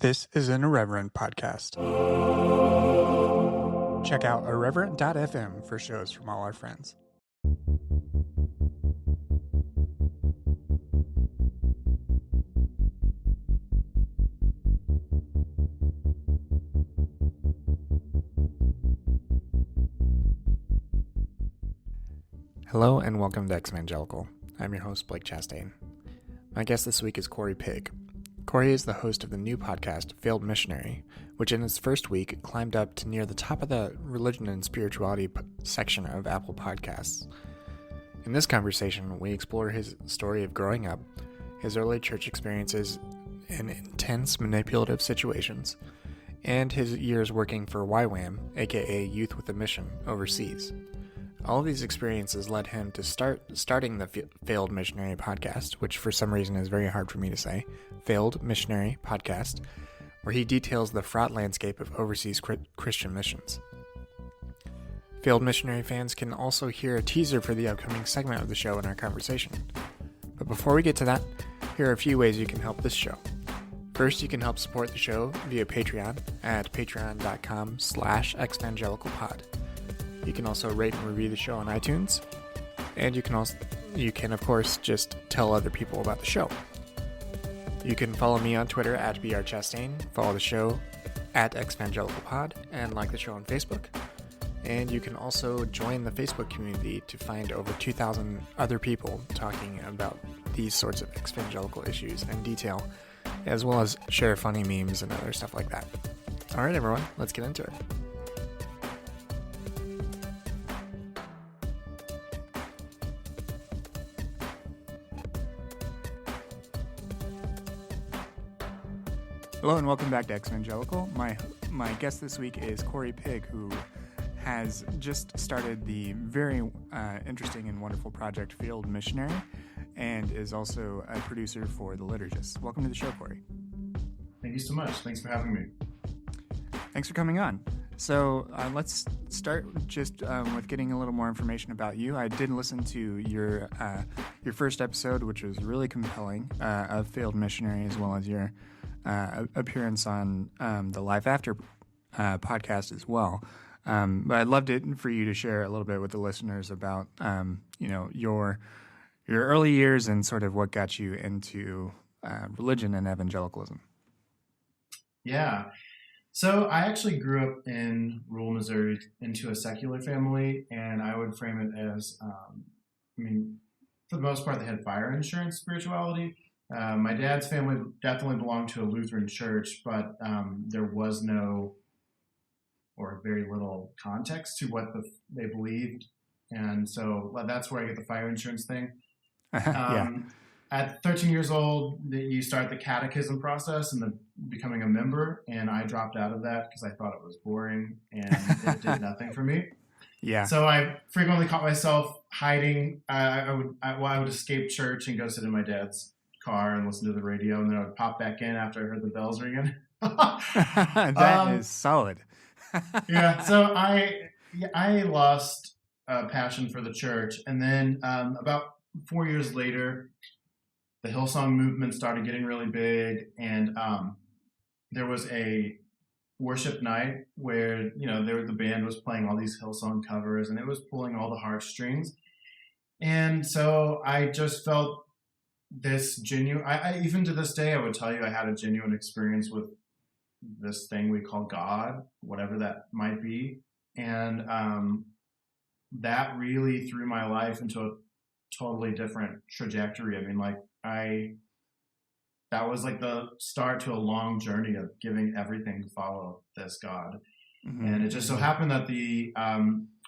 This is an Irreverent podcast. Check out irreverent.fm for shows from all our friends. Hello and welcome to Evangelical. I'm your host, Blake Chastain. My guest this week is Corey Pigg. Corey is the host of the new podcast, Failed Missionary, which in its first week climbed up to near the top of the religion and spirituality section of Apple Podcasts. In this conversation, we explore his story of growing up, his early church experiences in intense manipulative situations, and his years working for YWAM, aka Youth with a Mission, overseas. All of these experiences led him to starting the Failed Missionary podcast, which for some reason is very hard for me to say, Failed Missionary podcast, where he details the fraught landscape of overseas Christian missions. Failed Missionary fans can also hear a teaser for the upcoming segment of the show in our conversation. But before we get to that, here are a few ways you can help this show. First, you can help support the show via Patreon at patreon.com/evangelicalpod. You can also rate and review the show on iTunes, and you can of course just tell other people about the show. You can follow me on Twitter at brchastain, follow the show at evangelicalpod, and like the show on Facebook. And you can also join the Facebook community to find over 2,000 other people talking about these sorts of evangelical issues in detail, as well as share funny memes and other stuff like that. All right, everyone, let's get into it. Hello and welcome back to Evangelical. My guest this week is Corey Pigg, who has just started the very interesting and wonderful project Failed Missionary, and is also a producer for The Liturgists. Welcome to the show, Corey. Thank you so much. Thanks for having me. Thanks for coming on. So let's start just with getting a little more information about you. I did listen to your first episode, which was really compelling, of Failed Missionary, as well as your appearance on the Life After podcast as well. But I'd love for you to share a little bit with the listeners about your early years and sort of what got you into religion and evangelicalism. Yeah. So I actually grew up in rural Missouri into a secular family, and I would frame it as, for the most part, they had fire insurance spirituality. My dad's family definitely belonged to a Lutheran church, but there was no or very little context to what they believed. And so that's where I get the fire insurance thing. Yeah. At 13 years old, you start the catechism process and becoming a member, and I dropped out of that because I thought it was boring and it did nothing for me. Yeah. So I frequently caught myself hiding. I would escape church and go sit in my dad's car and listen to the radio, and then I would pop back in after I heard the bells ringing. That is solid. Yeah, so I lost passion for the church, and then about 4 years later, the Hillsong movement started getting really big, and there was a worship night where the band was playing all these Hillsong covers, and it was pulling all the heartstrings, and so I just felt this genuine. I even to this day, I would tell you I had a genuine experience with this thing we call God, whatever that might be. And that really threw my life into a totally different trajectory. That was like the start to a long journey of giving everything to follow this God. Mm-hmm. And it just so happened that the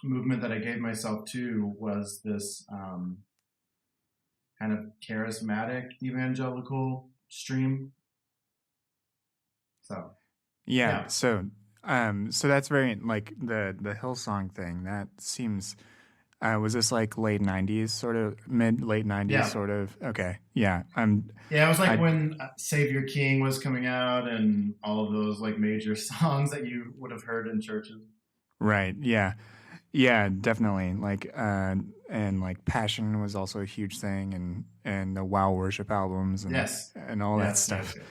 movement that I gave myself to was this kind of charismatic evangelical stream. So yeah. So that's very like the Hillsong thing. That seems. Was this like late 90s, sort of late 90s, yeah. Sort of? Okay, yeah. It was like when Savior King was coming out, and all of those like major songs that you would have heard in churches. Right. Yeah. Yeah. Definitely. Like and like Passion was also a huge thing, and the Wow worship albums, and yes, and all that stuff. Yes.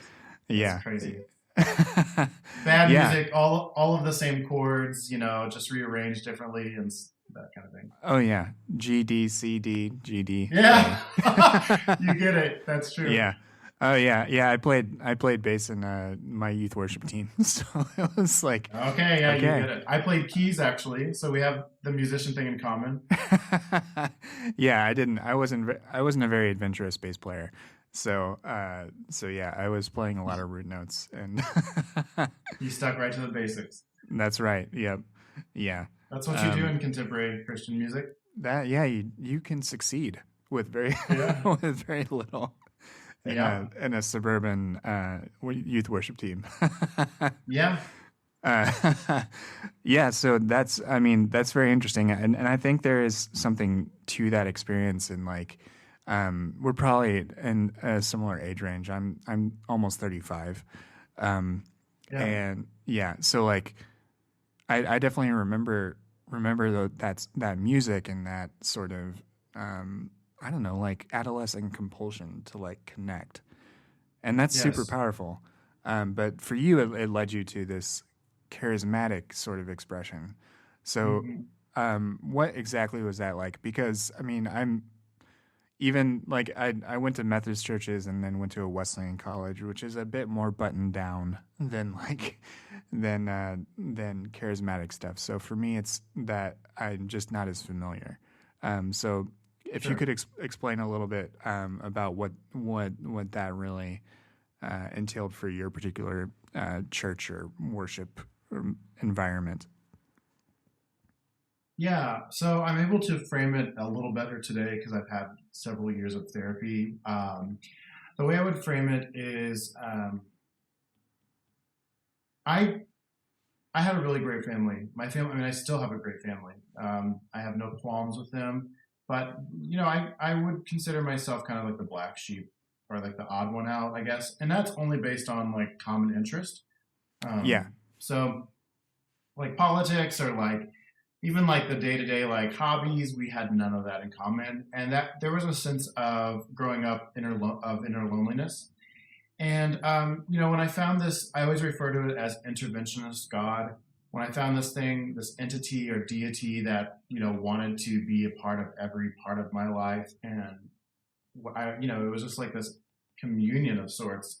Yeah, crazy. Bad Yeah. music, all of the same chords, just rearranged differently and that kind of thing. Oh yeah. G D C D G D Yeah, A. you get it. That's true. Yeah. Oh yeah. Yeah. I played bass in my youth worship team, so it was like, Okay, yeah, you okay. get it. I played keys actually, so we have the musician thing in common. Yeah. I wasn't a very adventurous bass player, so yeah, I was playing a lot of root notes, and You stuck right to the basics. that's right. Yep. Yeah. That's what you do Um, in contemporary Christian music. that yeah, you can succeed with very Yeah, with very little in yeah, a suburban youth worship team. yeah, uh, yeah, so that's very interesting, and I think there is something to that experience. In like, we're probably in a similar age range. I'm almost 35, um, yeah. and yeah, so like I definitely remember that music and that sort of I don't know, like adolescent compulsion to like connect, and that's super Yes. powerful. But for you, it led you to this charismatic sort of expression. So, Hmm. what exactly was that like? Because I mean, I'm even like I went to Methodist churches and then went to a Wesleyan college, which is a bit more buttoned down than like than charismatic stuff. So for me, it's that I'm just not as familiar. So if you Sure. could explain a little bit about what that really entailed for your particular church or worship environment. Yeah, so I'm able to frame it a little better today because I've had several years of therapy. The way I would frame it is, I I had a really great family. My family, I mean, I still have a great family. I have no qualms with them, but I would consider myself kind of like the black sheep or like the odd one out, I guess, and that's only based on like common interest. Yeah, So like politics or like even like the day to day like hobbies, we had none of that in common, and that there was a sense of growing up of inner loneliness. And when I found this, I always refer to it as interventionist God. When I found this thing, this entity or deity that wanted to be a part of every part of my life, and it was just like this communion of sorts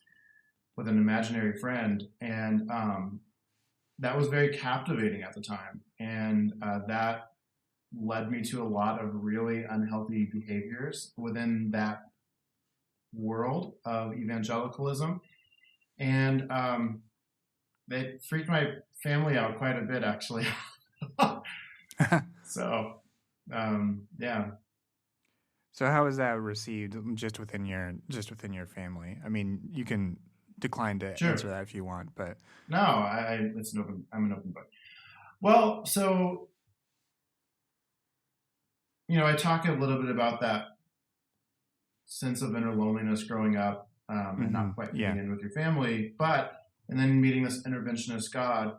with an imaginary friend, and that was very captivating at the time, and that led me to a lot of really unhealthy behaviors within that world of evangelicalism, and they freaked my family out quite a bit, actually. So, yeah, so how is that received just within your family? I mean, you can decline to answer sure. that if you want, but No, it's an open. I'm an open book. Well, so I talk a little bit about that sense of inner loneliness growing up, and not quite fitting yeah, in with your family, and then meeting this interventionist God.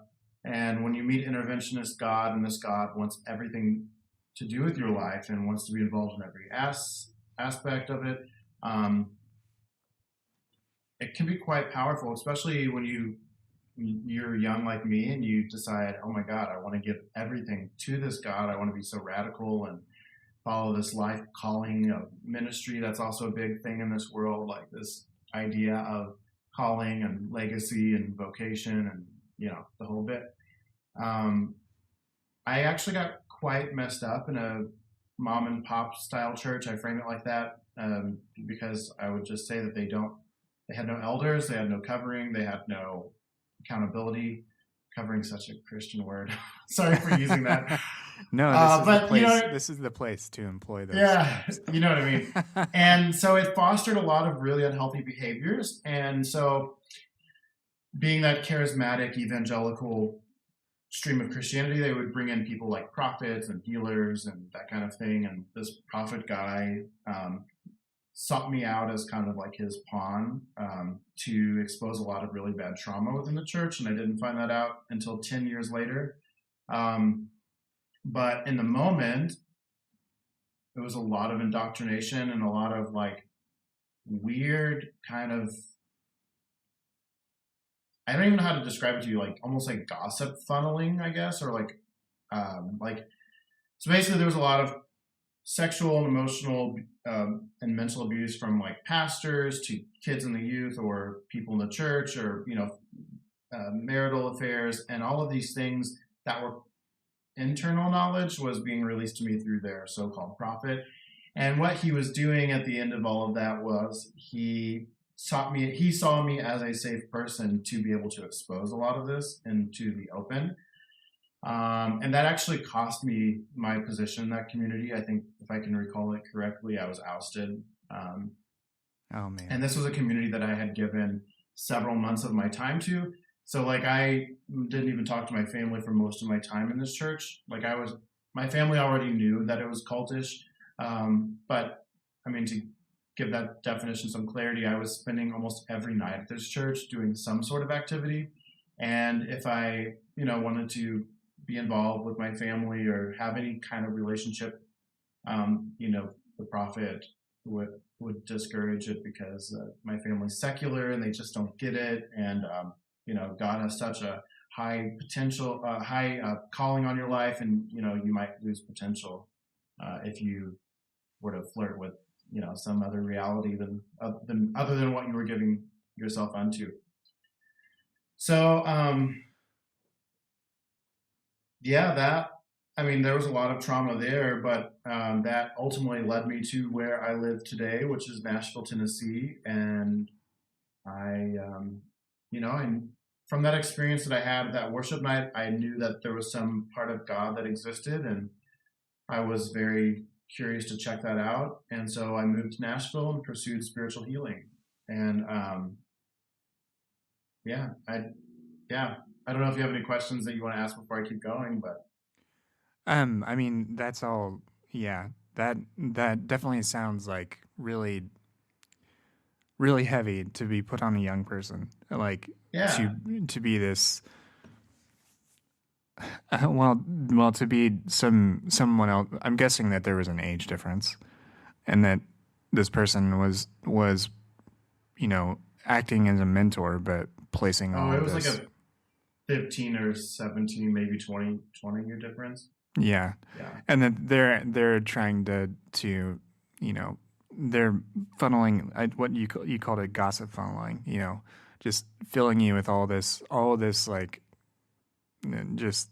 And when you meet interventionist God, and this God wants everything to do with your life and wants to be involved in every aspect of it, um, it can be quite powerful, especially when you're young like me and you decide, oh my God, I want to give everything to this God. I want to be so radical and follow this life calling of ministry. That's also a big thing in this world, like this idea of calling and legacy and vocation and the whole bit. Um, I actually got quite messed up in a mom and pop style church. I frame it like that because I would just say that they had no elders, they had no covering, they had no accountability. Covering such a Christian word. Sorry for using that. no, this is the But place. This is the place to employ those yeah, terms. you know what I mean. And so it fostered a lot of really unhealthy behaviors. And so being that charismatic evangelical stream of Christianity, they would bring in people like prophets and healers and that kind of thing. And this prophet guy sought me out as kind of like his pawn to expose a lot of really bad trauma within the church. And I didn't find that out until 10 years later. Um, but in the moment, there was a lot of indoctrination and a lot of like weird kind of I don't even know how to describe it to you, like almost like gossip funneling, I guess, or like so basically there was a lot of sexual and emotional and mental abuse from like pastors to kids in the youth or people in the church or marital affairs and all of these things that were internal knowledge was being released to me through their so-called prophet. And what he was doing at the end of all of that was he saw me as a safe person to be able to expose a lot of this into the open. And that actually cost me my position in that community. I think, if I can recall it correctly, I was ousted. Um, Oh man. and this was a community that I had given several months of my time to. So, like, I didn't even talk to my family for most of my time in this church. My family already knew that it was cultish. But, I mean, to give that definition some clarity, I was spending almost every night at this church doing some sort of activity. And if I, wanted to be involved with my family or have any kind of relationship, the prophet would discourage it because my family's secular and they just don't get it, and God has such a high potential, high calling on your life, and you might lose potential if you were to flirt with some other reality than other than what you were giving yourself unto. So there was a lot of trauma there, but that ultimately led me to where I live today, which is Nashville, Tennessee. And and from that experience that I had that worship night, I knew that there was some part of God that existed, and I was very curious to check that out. And so I moved to Nashville and pursued spiritual healing. And I don't know if you have any questions that you want to ask before I keep going, but I mean, that's all. Yeah, that definitely sounds like really, really heavy to be put on a young person. Like yeah. to be this. Well, to be someone else. I'm guessing that there was an age difference, and that this person was acting as a mentor, but placing Oh, all it of was like this. a 15 or 17, maybe 20 year difference. Yeah, Yeah. and then they're trying to they're funneling what you called it gossip funneling. Just filling you with all this like just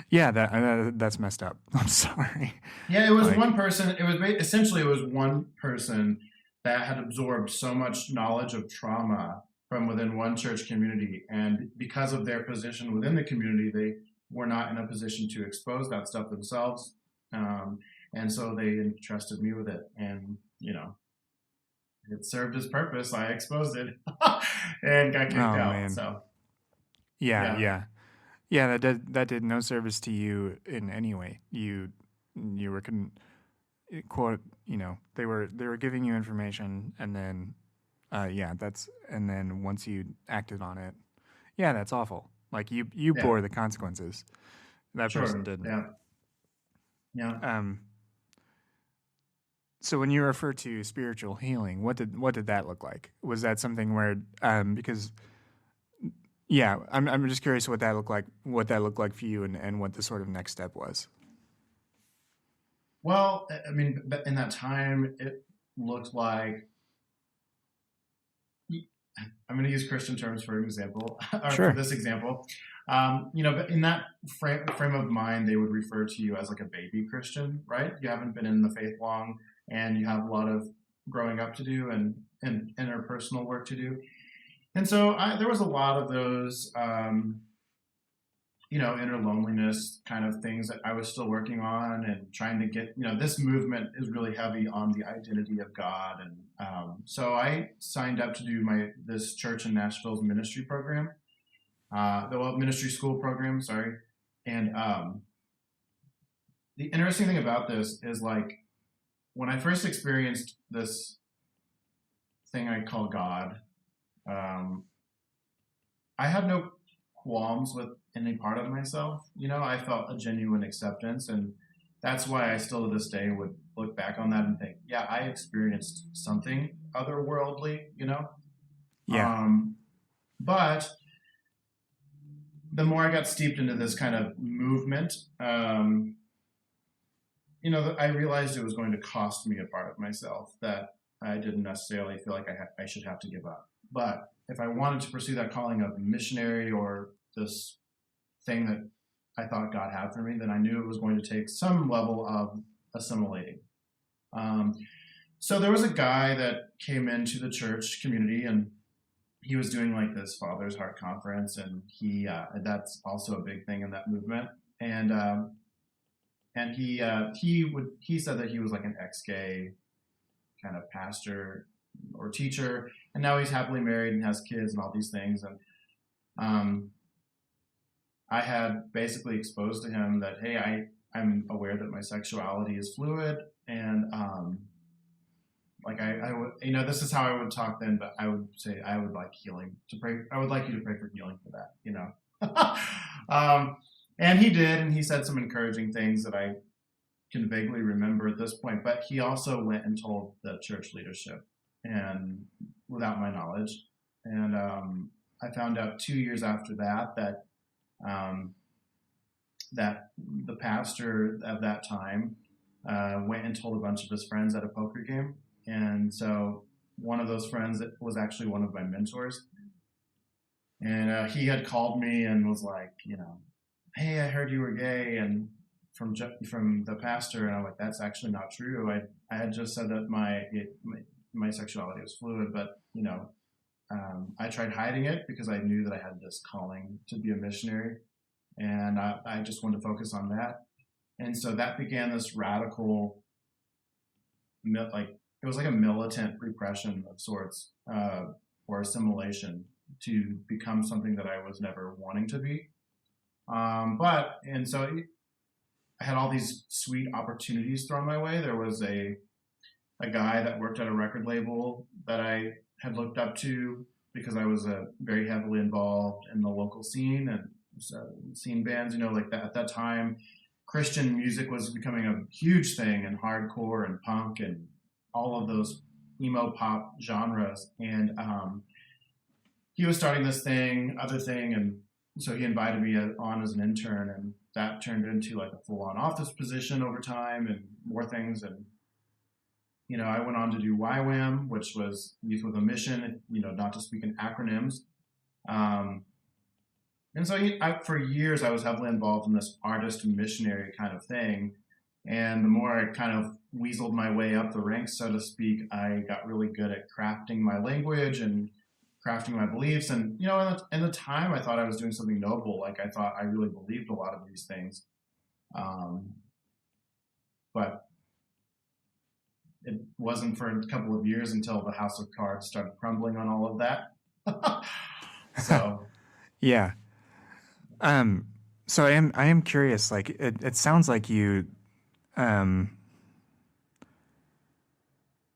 yeah that's messed up. I'm sorry. Yeah, it was Like one person. Essentially it was one person that had absorbed so much knowledge of trauma from within one church community, and because of their position within the community, they were not in a position to expose that stuff themselves, and so they entrusted me with it, and it served its purpose. I exposed it and got kicked oh out. man, So yeah yeah, yeah yeah that did no service to you in any way. You were quote they were giving you information, and then and then once you acted on it, yeah, that's awful. Like you yeah, bore the consequences. That person sure, didn't. yeah, yeah. Um, so when you refer to spiritual healing, what did that look like? Was that something where because yeah, I'm just curious what that looked like for you, and what the sort of next step was. Well, I mean, in that time, it looked like I'm going to use Christian terms for an example, or for Sure. this example. But in that frame of mind, they would refer to you as like a baby Christian, right? You haven't been in the faith long, and you have a lot of growing up to do and interpersonal work to do. And so there was a lot of those, inner loneliness kind of things that I was still working on and trying to get. This movement is really heavy on the identity of God, and so I signed up to do this church in Nashville's ministry program, the ministry school program. Sorry, and the interesting thing about this is like when I first experienced this thing I call God, um, I had no qualms with any part of myself. I felt a genuine acceptance, and that's why I still to this day would look back on that and think, yeah, I experienced something otherworldly. Yeah. Um, but the more I got steeped into this kind of movement, I realized it was going to cost me a part of myself that I didn't necessarily feel like I should have to give up. But if I wanted to pursue that calling of missionary or this thing that I thought God had for me, then I knew it was going to take some level of assimilating. So there was a guy that came into the church community, and he was doing like this Father's Heart conference, and that's also a big thing in that movement. And he said that he was like an ex-gay kind of pastor or teacher, and now he's happily married and has kids and all these things. And I had basically exposed to him that, hey, I'm aware that my sexuality is fluid, and like I would, this is how I would talk then, but I would say I would like healing to pray. I would like you to pray for healing for that, and he did, and he said some encouraging things that I can vaguely remember at this point. But he also went and told the church leadership, and without my knowledge, and I found out 2 years after that that the pastor of that time went and told a bunch of his friends at a poker game. And so one of those friends was actually one of my mentors. And he had called me and was like, hey, I heard you were gay, and from the pastor. And I'm like, that's actually not true. I had just said that my sexuality was fluid, but I tried hiding it because I knew that I had this calling to be a missionary, and I just wanted to focus on that. And so that began this radical, it was like a militant repression of sorts, or assimilation to become something that I was never wanting to be. And so I had all these sweet opportunities thrown my way. There was a guy that worked at a record label that I had looked up to because I was very heavily involved in the local scene and scene bands. Like that at that time, Christian music was becoming a huge thing, and hardcore and punk and all of those emo pop genres. And he was starting this other thing, and so he invited me on as an intern, and that turned into like a full-on office position over time and more things. And I went on to do YWAM, which was Youth with a Mission, not to speak in acronyms. And so for years, I was heavily involved in this artist and missionary kind of thing. And the more I kind of weaseled my way up the ranks, so to speak, I got really good at crafting my language and crafting my beliefs. And, in the time, I thought I was doing something noble. Like, I thought I really believed a lot of these things. But it wasn't for a couple of years until the house of cards started crumbling on all of that. So, yeah. So I am curious. Like, it sounds like you,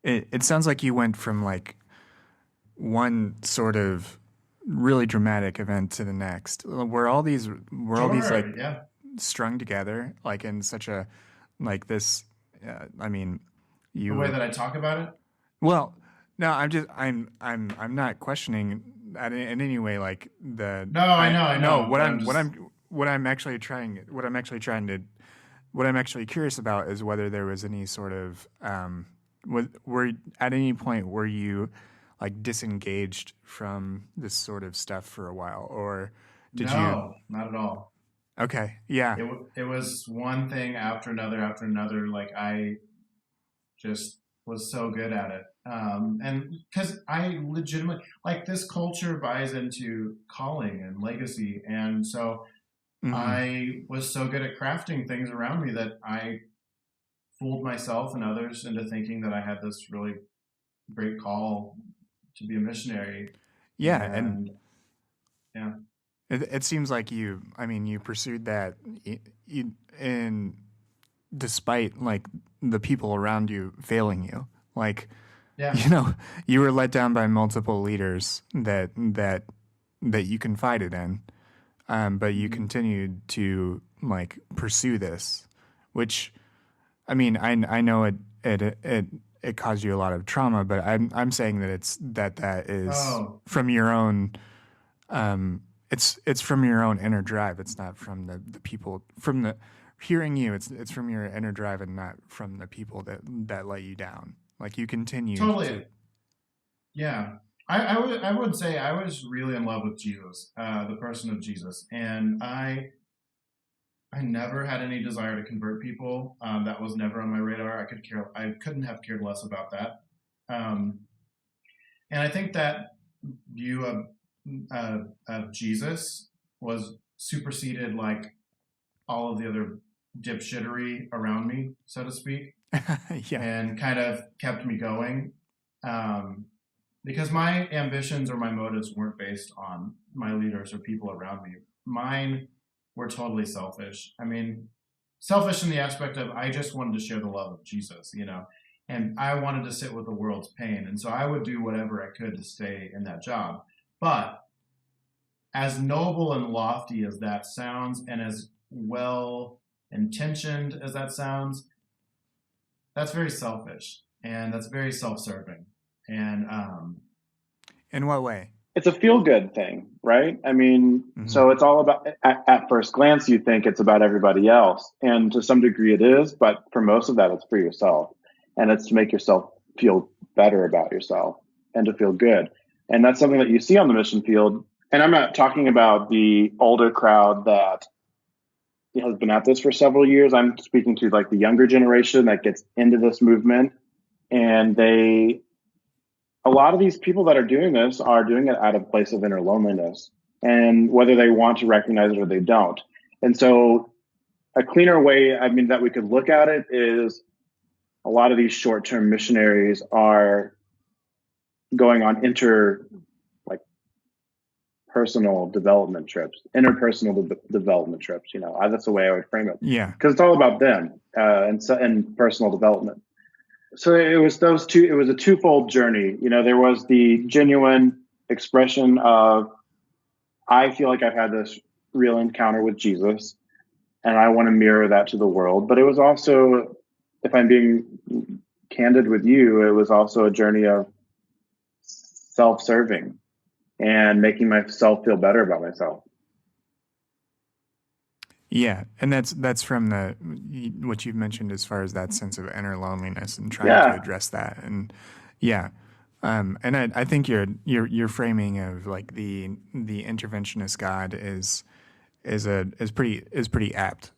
it sounds like you went from like one sort of really dramatic event to the next. Were all these like yeah, strung together, like in such a like this? I mean, the way that I talk about it. Well, no, I'm not questioning that in any way. Like the No, I know. What I'm actually curious about is whether there was any sort of were at any point were you like disengaged from this sort of stuff for a while, or did you? No, not at all. Okay, yeah. It was one thing after another. Like, I just was so good at it. And because I legitimately, like, this culture buys into calling and legacy. And so I was so good at crafting things around me that I fooled myself and others into thinking that I had this really great call to be a missionary. Yeah. And yeah. It seems like you pursued that in despite like the people around you failing you. Like, yeah. You were let down by multiple leaders that you confided in, but you continued to like pursue this, which, I mean, I know it caused you a lot of trauma, but I'm saying that that is from your own it's from your own inner drive. It's not from the people from the hearing you. It's from your inner drive and not from the people that let you down. Like you continued to. Totally. Yeah. I would say I was really in love with Jesus, the person of Jesus, and I never had any desire to convert people. That was never on my radar. I couldn't have cared less about that. Um, and I think that view of Jesus was superseded like all of the other dipshittery around me, so to speak, Yeah. and kind of kept me going. Um, because my ambitions or my motives weren't based on my leaders or people around me. Mine were totally selfish. I mean, selfish in the aspect of I just wanted to share the love of Jesus, and I wanted to sit with the world's pain. And so I would do whatever I could to stay in that job. But as noble and lofty as that sounds, and as well intentioned as that sounds, that's very selfish and that's very self serving. And In what way? It's a feel good thing, right? I mean, so it's all about, at first glance, you think it's about everybody else. And to some degree it is, but for most of that, it's for yourself. And it's to make yourself feel better about yourself and to feel good. And that's something that you see on the mission field. And I'm not talking about the older crowd that has been at this for several years. I'm speaking to like the younger generation that gets into this movement. And a lot of these people that are doing this are doing it out of a place of inner loneliness, and whether they want to recognize it or they don't. And so a cleaner way, that we could look at it is a lot of these short-term missionaries are going on personal development trips, interpersonal development trips. That's the way I would frame it. Yeah. Because it's all about them and personal development. So it was those two. It was a twofold journey. There was the genuine expression of, I feel like I've had this real encounter with Jesus, and I want to mirror that to the world. But it was also, if I'm being candid with you, it was also a journey of self-serving and making myself feel better about myself. Yeah, and that's from what you've mentioned as far as that sense of inner loneliness and trying to address that, and and I think your framing of like the interventionist God is pretty apt,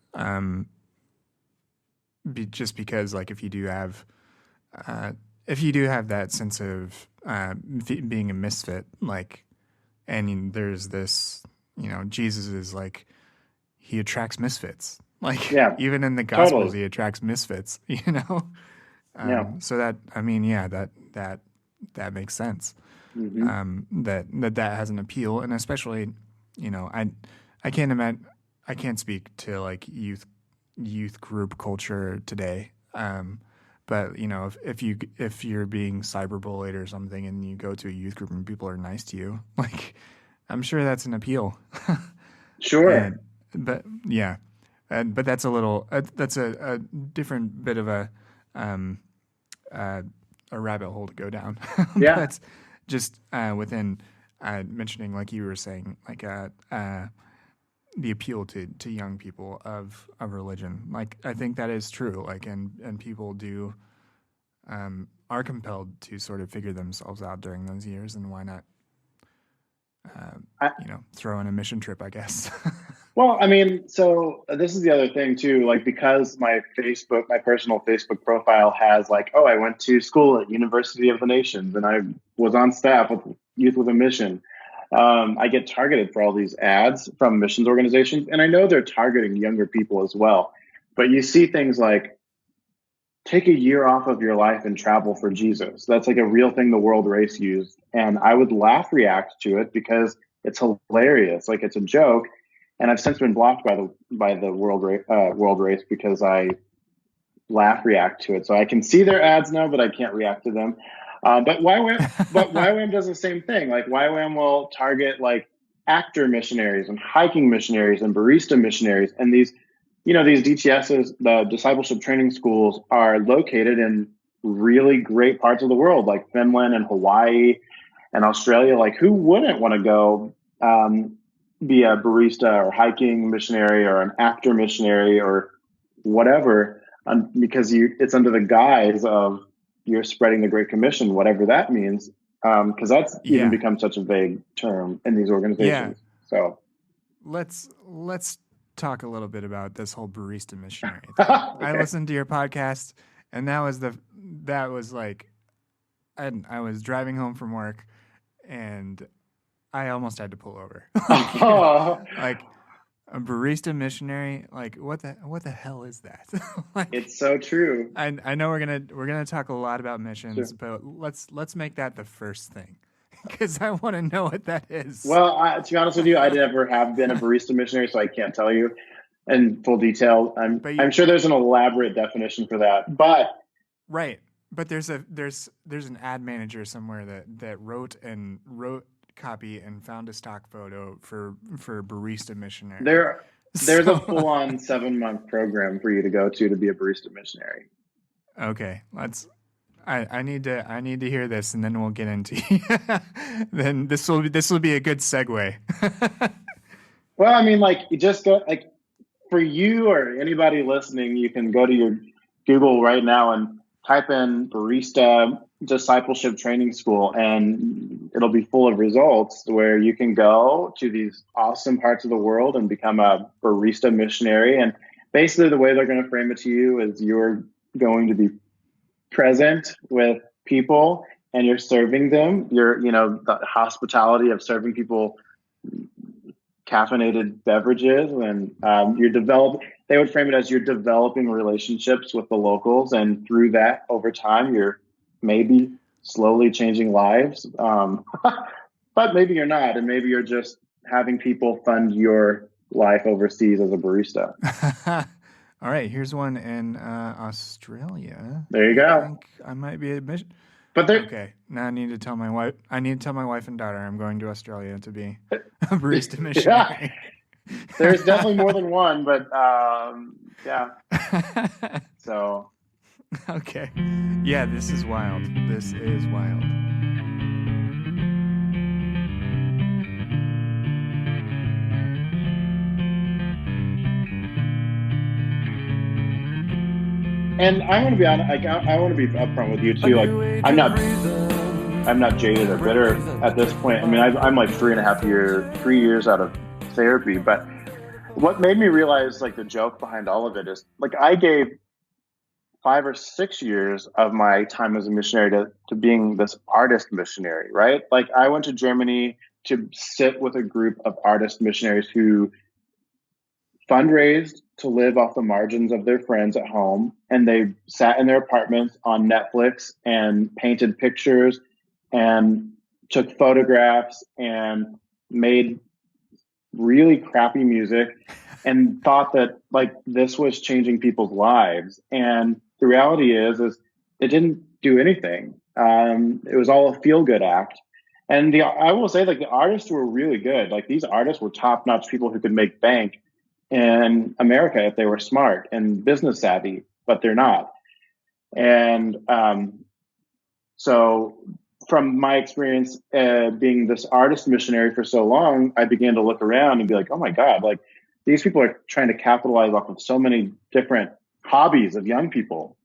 just because like if you do have that sense of being a misfit, like, and there's this, Jesus is like, he attracts misfits. Like, even in the Gospels, totally. He attracts misfits, So that makes sense. Mm-hmm. That has an appeal. And especially, I can't speak to like youth group culture today. But if you're being cyberbullied or something and you go to a youth group and people are nice to you, like, I'm sure that's an appeal. Sure. But that's that's a different bit of a rabbit hole to go down. Yeah. That's just within mentioning, like you were saying, like the appeal to young people of religion. Like, I think that is true. Like, and people do are compelled to sort of figure themselves out during those years, and why not throw in a mission trip, I guess. Well, so this is the other thing too, like, because my personal Facebook profile has like, I went to school at University of the Nations and I was on staff with Youth with a Mission. I get targeted for all these ads from missions organizations, and I know they're targeting younger people as well. But you see things like, take a year off of your life and travel for Jesus. That's like a real thing the World Race used. And I would react to it because it's hilarious. Like, it's a joke. And I've since been blocked by the World Race because I react to it. So I can see their ads now, but I can't react to them. But YWAM does the same thing. Like, YWAM will target like actor missionaries and hiking missionaries and barista missionaries. And these DTSs, the discipleship training schools, are located in really great parts of the world, like Finland and Hawaii and Australia. Like, who wouldn't want to go be a barista or hiking missionary or an actor missionary or whatever, because it's under the guise of you're spreading the Great Commission, whatever that means, because that's even become such a vague term in these organizations. So let's talk a little bit about this whole barista missionary thing. Okay. I listened to your podcast, and that was like, I was driving home from work, and I almost had to pull over. Like a barista missionary, like what the hell is that? Like, it's so true. I know we're gonna talk a lot about missions, but let's make that the first thing, because I want to know what that is. Well, to be honest with you, I never have been a barista missionary, so I can't tell you in full detail. I'm sure there's an elaborate definition for that, but right. But there's an ad manager somewhere that wrote copy and found a stock photo for barista missionary. There's a full-on 7-month program for you to go to be a barista missionary. Okay, I need to hear this, and then we'll get into then this will be a good segue. Well, I mean, like, you just go, like, for you or anybody listening, you can go to your Google right now and type in barista discipleship training school, and it'll be full of results where you can go to these awesome parts of the world and become a barista missionary. And basically the way they're going to frame it to you is you're going to be present with people and you're serving them. The hospitality of serving people caffeinated beverages, and they would frame it as you're developing relationships with the locals, and through that, over time, you're maybe slowly changing lives, but maybe you're not, and maybe you're just having people fund your life overseas as a barista. All right, here's one in Australia. There you go. I think I might be a mission. Okay, now I need to tell my wife. I need to tell my wife and daughter I'm going to Australia to be a barista missionary. Yeah. There's definitely more than one, but yeah. So. Okay. Yeah, this is wild. This is wild. And I want to be honest. Like, I want to be upfront with you too. Like, I'm not jaded or bitter at this point. I mean, I'm like 3 years out of therapy. But what made me realize, like, the joke behind all of it is, like, I gave 5 or 6 years of my time as a missionary to being this artist missionary, right? Like, I went to Germany to sit with a group of artist missionaries who fundraised to live off the margins of their friends at home, and they sat in their apartments on Netflix and painted pictures and took photographs and made really crappy music and thought that, like, this was changing people's lives. And the reality is it didn't do anything. It was all a feel-good act. And I will say, like, the artists were really good. Like, these artists were top-notch people who could make bank in America if they were smart and business savvy, but they're not. And so from my experience being this artist missionary for so long, I began to look around and be like, oh my God, like, these people are trying to capitalize off of so many different hobbies of young people.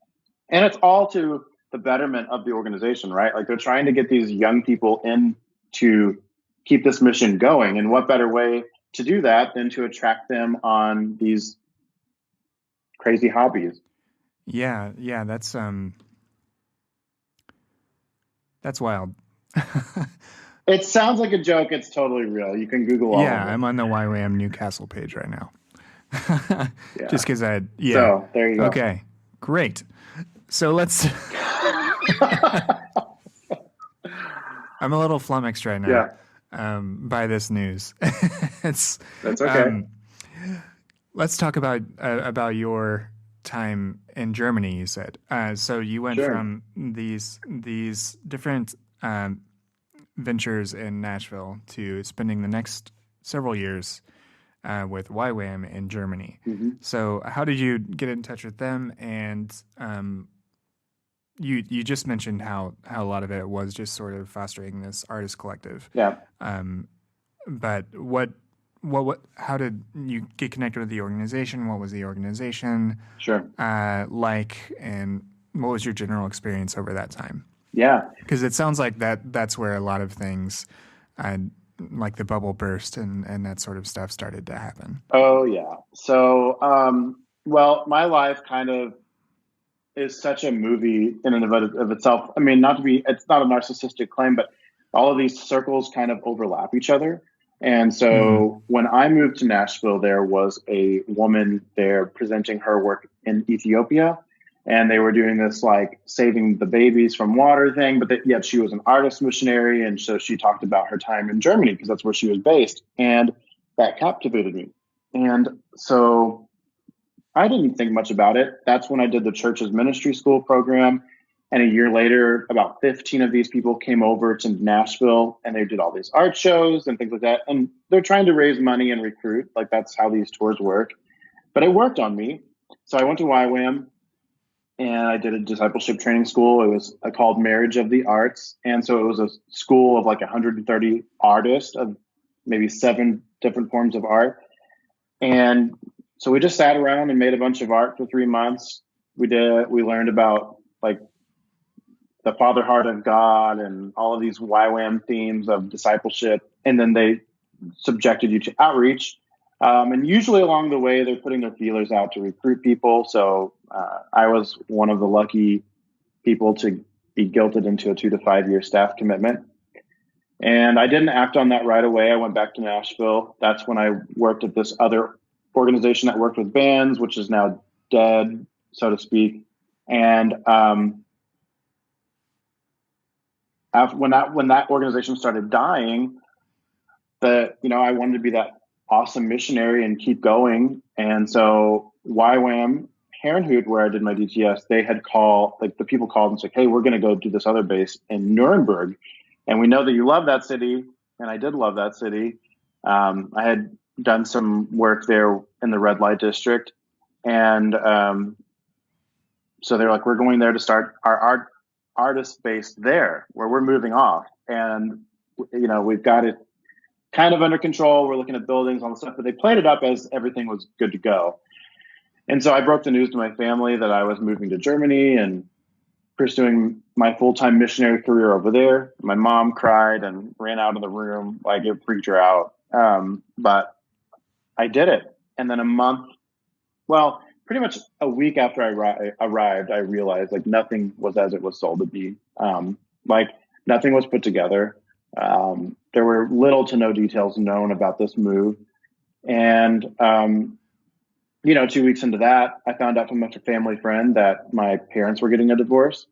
And it's all to the betterment of the organization, right? Like, they're trying to get these young people in to keep this mission going. And what better way to do that than to attract them on these crazy hobbies? Yeah, that's wild. It sounds like a joke. It's totally real. You can Google all of it. Yeah, I'm on the YWAM Newcastle page right now. Yeah. Just because So there you go. Okay, great. So let's. I'm a little flummoxed right now. Yeah. By this news. That's okay. Let's talk about your time in Germany. You said so. You went from these different ventures in Nashville to spending the next several years with YWAM in Germany. Mm-hmm. So how did you get in touch with them? And you just mentioned how a lot of it was just sort of fostering this artist collective. Yeah. But what how did you get connected with the organization? What was the organization Sure. like, and what was your general experience over that time? Yeah. Because it sounds like that's where a lot of things, like the bubble burst and that sort of stuff started to happen. Oh, yeah. So, well, my life kind of is such a movie in and of itself. I mean, it's not a narcissistic claim, but all of these circles kind of overlap each other. And so when I moved to Nashville, there was a woman there presenting her work in Ethiopia. And they were doing this like saving the babies from water thing, but yet she was an artist missionary. And so she talked about her time in Germany because that's where she was based. And that captivated me. And so I didn't think much about it. That's when I did the church's ministry school program. And a year later, about 15 of these people came over to Nashville and they did all these art shows and things like that. And they're trying to raise money and recruit. Like that's how these tours work. But it worked on me. So I went to YWAM and I did a discipleship training school. It was called Marriage of the Arts. And so it was a school of like 130 artists of maybe 7 different forms of art. And so we just sat around and made a bunch of art for 3 months. We learned about like the father heart of God and all of these YWAM themes of discipleship. And then they subjected you to outreach. And usually along the way, they're putting their feelers out to recruit people. So I was one of the lucky people to be guilted into a 2 to 5 year staff commitment. And I didn't act on that right away. I went back to Nashville. That's when I worked at this other organization that worked with bands, which is now dead, so to speak. And when that organization started dying, I wanted to be that awesome missionary and keep going. And so YWAM Herrnhut, where I did my DTS, the people called and said, "Hey, we're going to go do this other base in Nuremberg. And we know that you love that city." And I did love that city. I had done some work there in the red light district. And so they're like, "We're going there to start our artist base there where we're moving off. And, we've got it kind of under control. We're looking at buildings, all the stuff, but they played it up as everything was good to go." And so I broke the news to my family that I was moving to Germany and pursuing my full-time missionary career over there. My mom cried and ran out of the room. Like it freaked her out. But I did it. And then pretty much a week after I arrived, I realized like nothing was as it was sold to be. Like nothing was put together. There were little to no details known about this move. And, 2 weeks into that, I found out from a family friend that my parents were getting a divorce.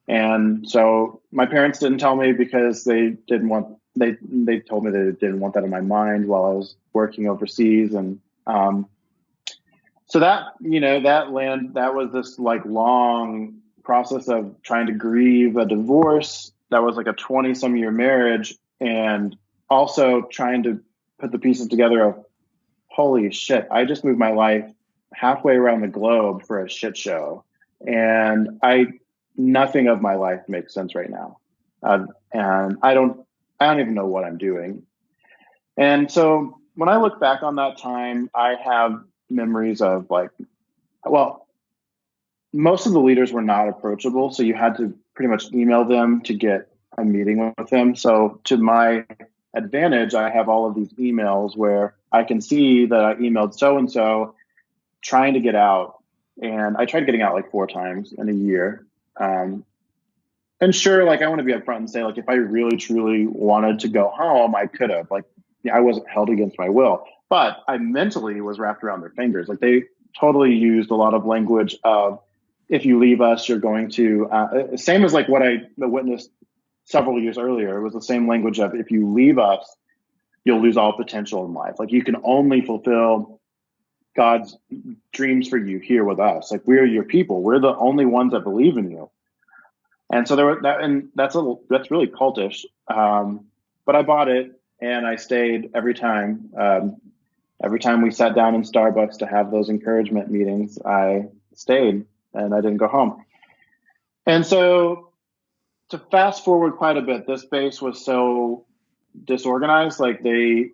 And so my parents didn't tell me because they told me they didn't want that in my mind while I was working overseas. And, so that was this like long process of trying to grieve a divorce. That was like a 20-some year marriage, and also trying to put the pieces together of, holy shit, I just moved my life halfway around the globe for a shit show. And nothing of my life makes sense right now. And I don't even know what I'm doing. And so when I look back on that time, I have memories of most of the leaders were not approachable. So you had to pretty much email them to get a meeting with them. So to my advantage, I have all of these emails where I can see that I emailed so-and-so trying to get out. And I tried getting out like 4 times in a year. And sure, like I want to be upfront and say, like, if I really, truly wanted to go home, I could have. Like, I wasn't held against my will. But I mentally was wrapped around their fingers. Like they totally used a lot of language of, if you leave us, you're going to, same as like what I witnessed several years earlier. It was the same language of, if you leave us, you'll lose all potential in life. Like you can only fulfill God's dreams for you here with us. Like we're your people. We're the only ones that believe in you. And so that's really cultish. But I bought it and I stayed every time. Every time we sat down in Starbucks to have those encouragement meetings, I stayed and I didn't go home. And so to fast forward quite a bit, this base was so disorganized. Like they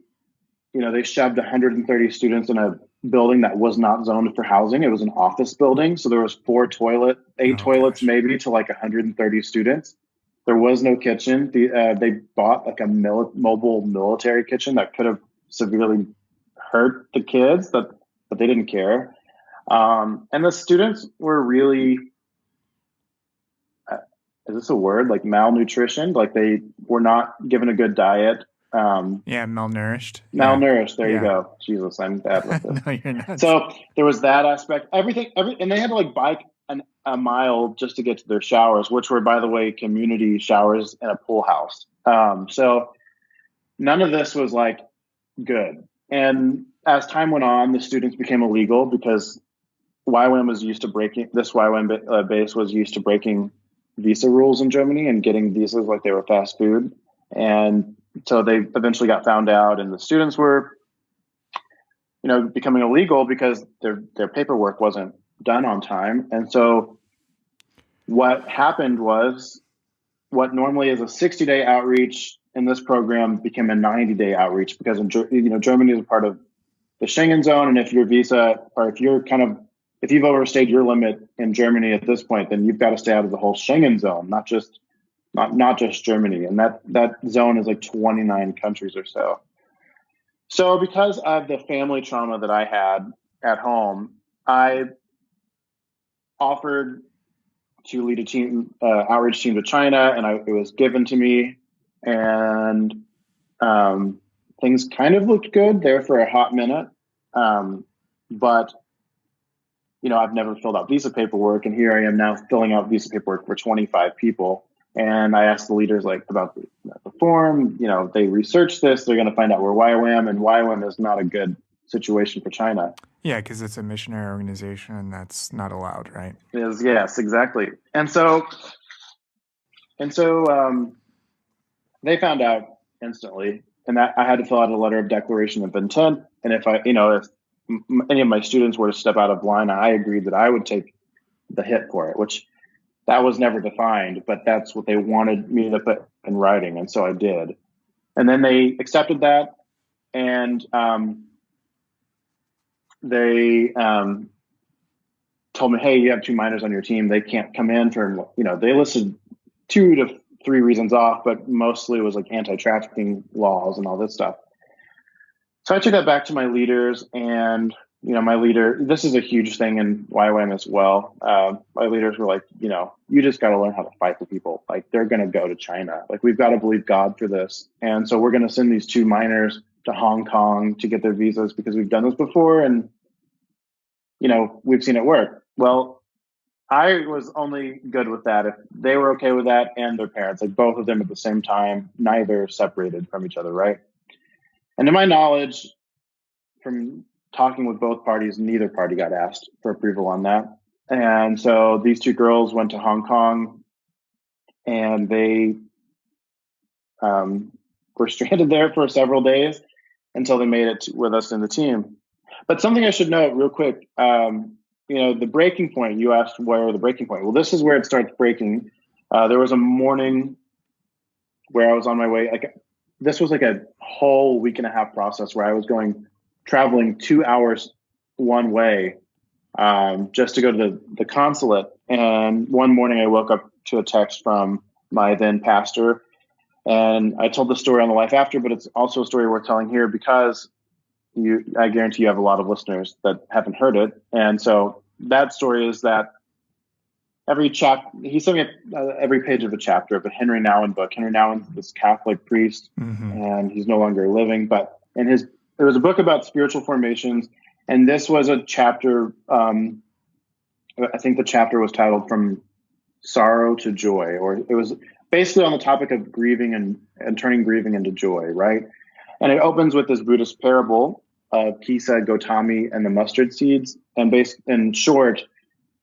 they shoved 130 students in a building that was not zoned for housing. It was an office building. So there was eight toilets gosh. maybe to like 130 students. There was no kitchen. They bought like a mobile military kitchen that could have severely hurt the kids, but they didn't care. And the students were really, is this a word? Like malnutritioned? Like they were not given a good diet. Malnourished. Malnourished. There you go. Jesus, I'm bad with this. No, you're not. So there was that aspect. And they had to like bike a mile just to get to their showers, which were, by the way, community showers in a pool house. So none of this was like good. And as time went on, the students became illegal because YWAM was used to breaking. This YWAM base was used to breaking visa rules in Germany and getting visas like they were fast food. And so they eventually got found out, and the students were, becoming illegal because their paperwork wasn't done on time. And so what happened was what normally is a 60-day outreach in this program became a 90-day outreach because Germany is a part of the Schengen zone, and if your visa or if you've overstayed your limit in Germany at this point, then you've got to stay out of the whole Schengen zone, not just Germany. And that zone is like 29 countries or so. So because of the family trauma that I had at home, I offered to lead a team, outreach team to China, and it was given to me, and things kind of looked good there for a hot minute. But I've never filled out visa paperwork, and here I am now filling out visa paperwork for 25 people. And I asked the leaders about the form. They researched this. They're going to find out we're YWAM, and YWAM is not a good situation for China. Yeah, because it's a missionary organization, and that's not allowed, right? Yes, exactly. And so they found out instantly, and that I had to fill out a letter of declaration of intent. And if any of my students were to step out of line, I agreed that I would take the hit for it, which that was never defined, but that's what they wanted me to put in writing. And so I did. And then they accepted that. And they told me, hey, you have 2 minors on your team. They can't come in for, they listed 2 to 3 reasons off, but mostly it was like anti-trafficking laws and all this stuff. So I took that back to my leaders, and my leader, this is a huge thing in YWAM as well. My leaders were like, you just got to learn how to fight for people. Like, they're going to go to China. Like, we've got to believe God for this. And so we're going to send these 2 minors to Hong Kong to get their visas because we've done this before, and, we've seen it work. Well, I was only good with that if they were okay with that and their parents, like both of them at the same time, neither separated from each other, right? And to my knowledge, from talking with both parties, neither party got asked for approval on that. And so these 2 girls went to Hong Kong, and they were stranded there for several days until they made it with us in the team. But something I should note real quick, the breaking point, you asked where the breaking point. Well, this is where it starts breaking. There was a morning where I was on my way. This was like a whole week and a half process where I was traveling 2 hours one way just to go to the consulate. And one morning I woke up to a text from my then pastor, and I told the story on the Life After, but it's also a story worth telling here because I guarantee you have a lot of listeners that haven't heard it. And so that story is that he sent me every page of a chapter of a Henry Nouwen book. Henry Nouwen's this Catholic priest, and he's no longer living, but it was a book about spiritual formations. And this was a chapter, I think the chapter was titled From Sorrow to Joy, or it was basically on the topic of grieving and turning grieving into joy, right? And it opens with this Buddhist parable of Kisa, Gotami, and the mustard seeds. And in short,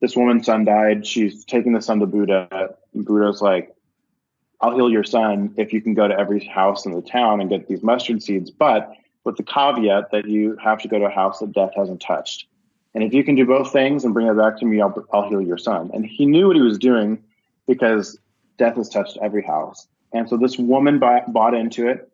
this woman's son died. She's taking the son to Buddha. And Buddha's like, I'll heal your son if you can go to every house in the town and get these mustard seeds, but with the caveat that you have to go to a house that death hasn't touched. And if you can do both things and bring it back to me, I'll heal your son. And he knew what he was doing because death has touched every house. And so this woman bought into it.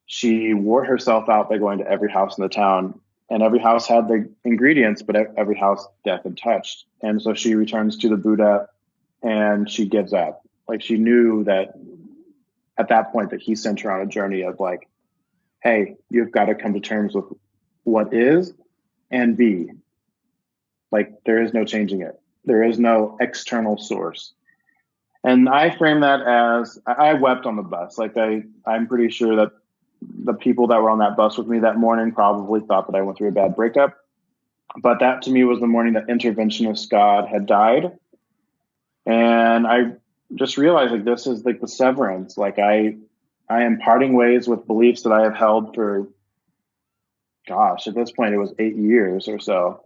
she wore herself out by going to every house in the town, and every house had the ingredients, but every house death had touched. And so she returns to the Buddha and she gives up. Like, she knew that at that point that he sent her on a journey of like, hey, you've got to come to terms with what is and be. Like, there is no changing it. There is no external source. And I frame that as, I wept on the bus. Like, I'm pretty sure that the people that were on that bus with me that morning probably thought that I went through a bad breakup. But that to me was the morning that interventionist God had died. And I just realized, like, this is like the severance. Like, I am parting ways with beliefs that I have held for, gosh, at this point it was 8 years or so.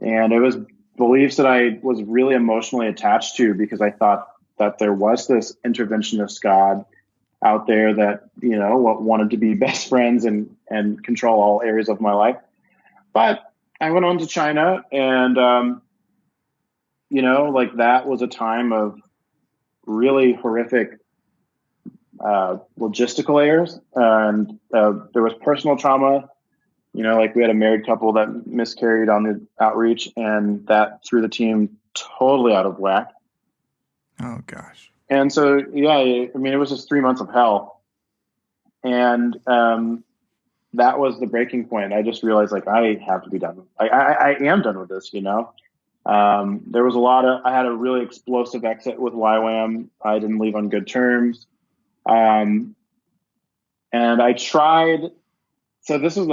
And it was beliefs that I was really emotionally attached to because I thought that there was this interventionist God out there that, wanted to be best friends and control all areas of my life. But I went on to China and, like, that was a time of really horrific logistical errors. And there was personal trauma. Like, we had a married couple that miscarried on the outreach, and that threw the team totally out of whack. Oh, gosh. And so, it was just 3 months of hell. And that was the breaking point. I just realized, like, I have to be done. I am done with this, There was I had a really explosive exit with YWAM. I didn't leave on good terms. And I tried. So this is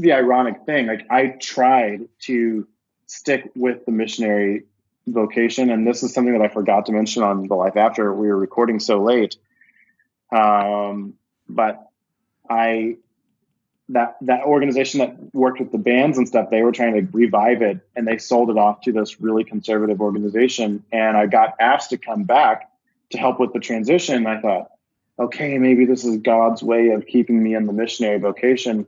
the ironic thing. Like, I tried to stick with the missionary vocation, and this is something that I forgot to mention on the Life After. We were recording so late, but that organization that worked with the bands and stuff, they were trying to revive it, and they sold it off to this really conservative organization. And I got asked to come back to help with the transition. I thought, okay, maybe this is God's way of keeping me in the missionary vocation.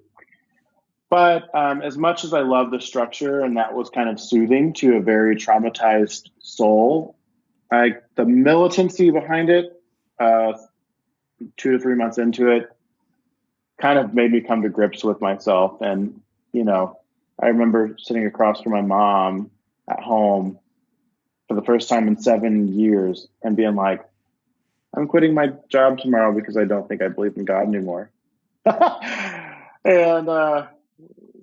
But as much as I love the structure, and that was kind of soothing to a very traumatized soul, the militancy behind it, 2 to 3 months into it, kind of made me come to grips with myself. And, I remember sitting across from my mom at home for the first time in 7 years and being like, I'm quitting my job tomorrow because I don't think I believe in God anymore. And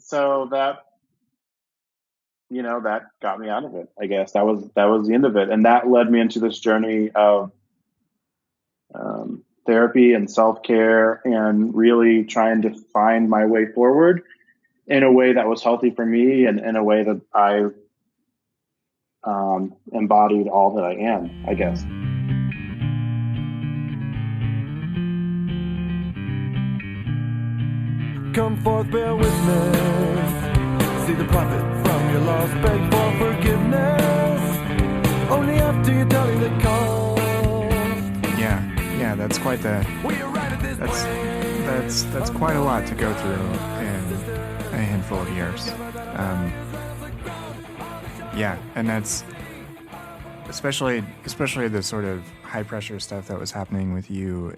so that got me out of it. I guess that was the end of it. And that led me into this journey of therapy and self-care and really trying to find my way forward in a way that was healthy for me and in a way that I embodied all that I am, I guess. Come forth, bear witness. See the prophet from your loss, beg for forgiveness. Only after you tally the cost. Yeah, that's quite the. That's quite a lot to go through in a handful of years. And that's especially the sort of high pressure stuff that was happening with you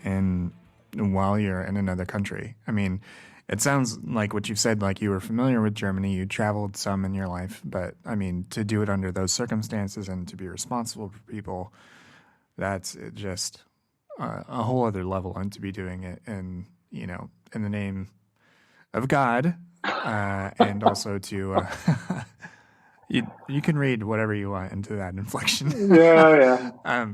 while you're in another country. I mean, it sounds like what you've said, like you were familiar with Germany, you traveled some in your life, but I mean, to do it under those circumstances and to be responsible for people, that's just a whole other level. And to be doing it in the name of God, and also to, you can read whatever you want into that inflection. Yeah. I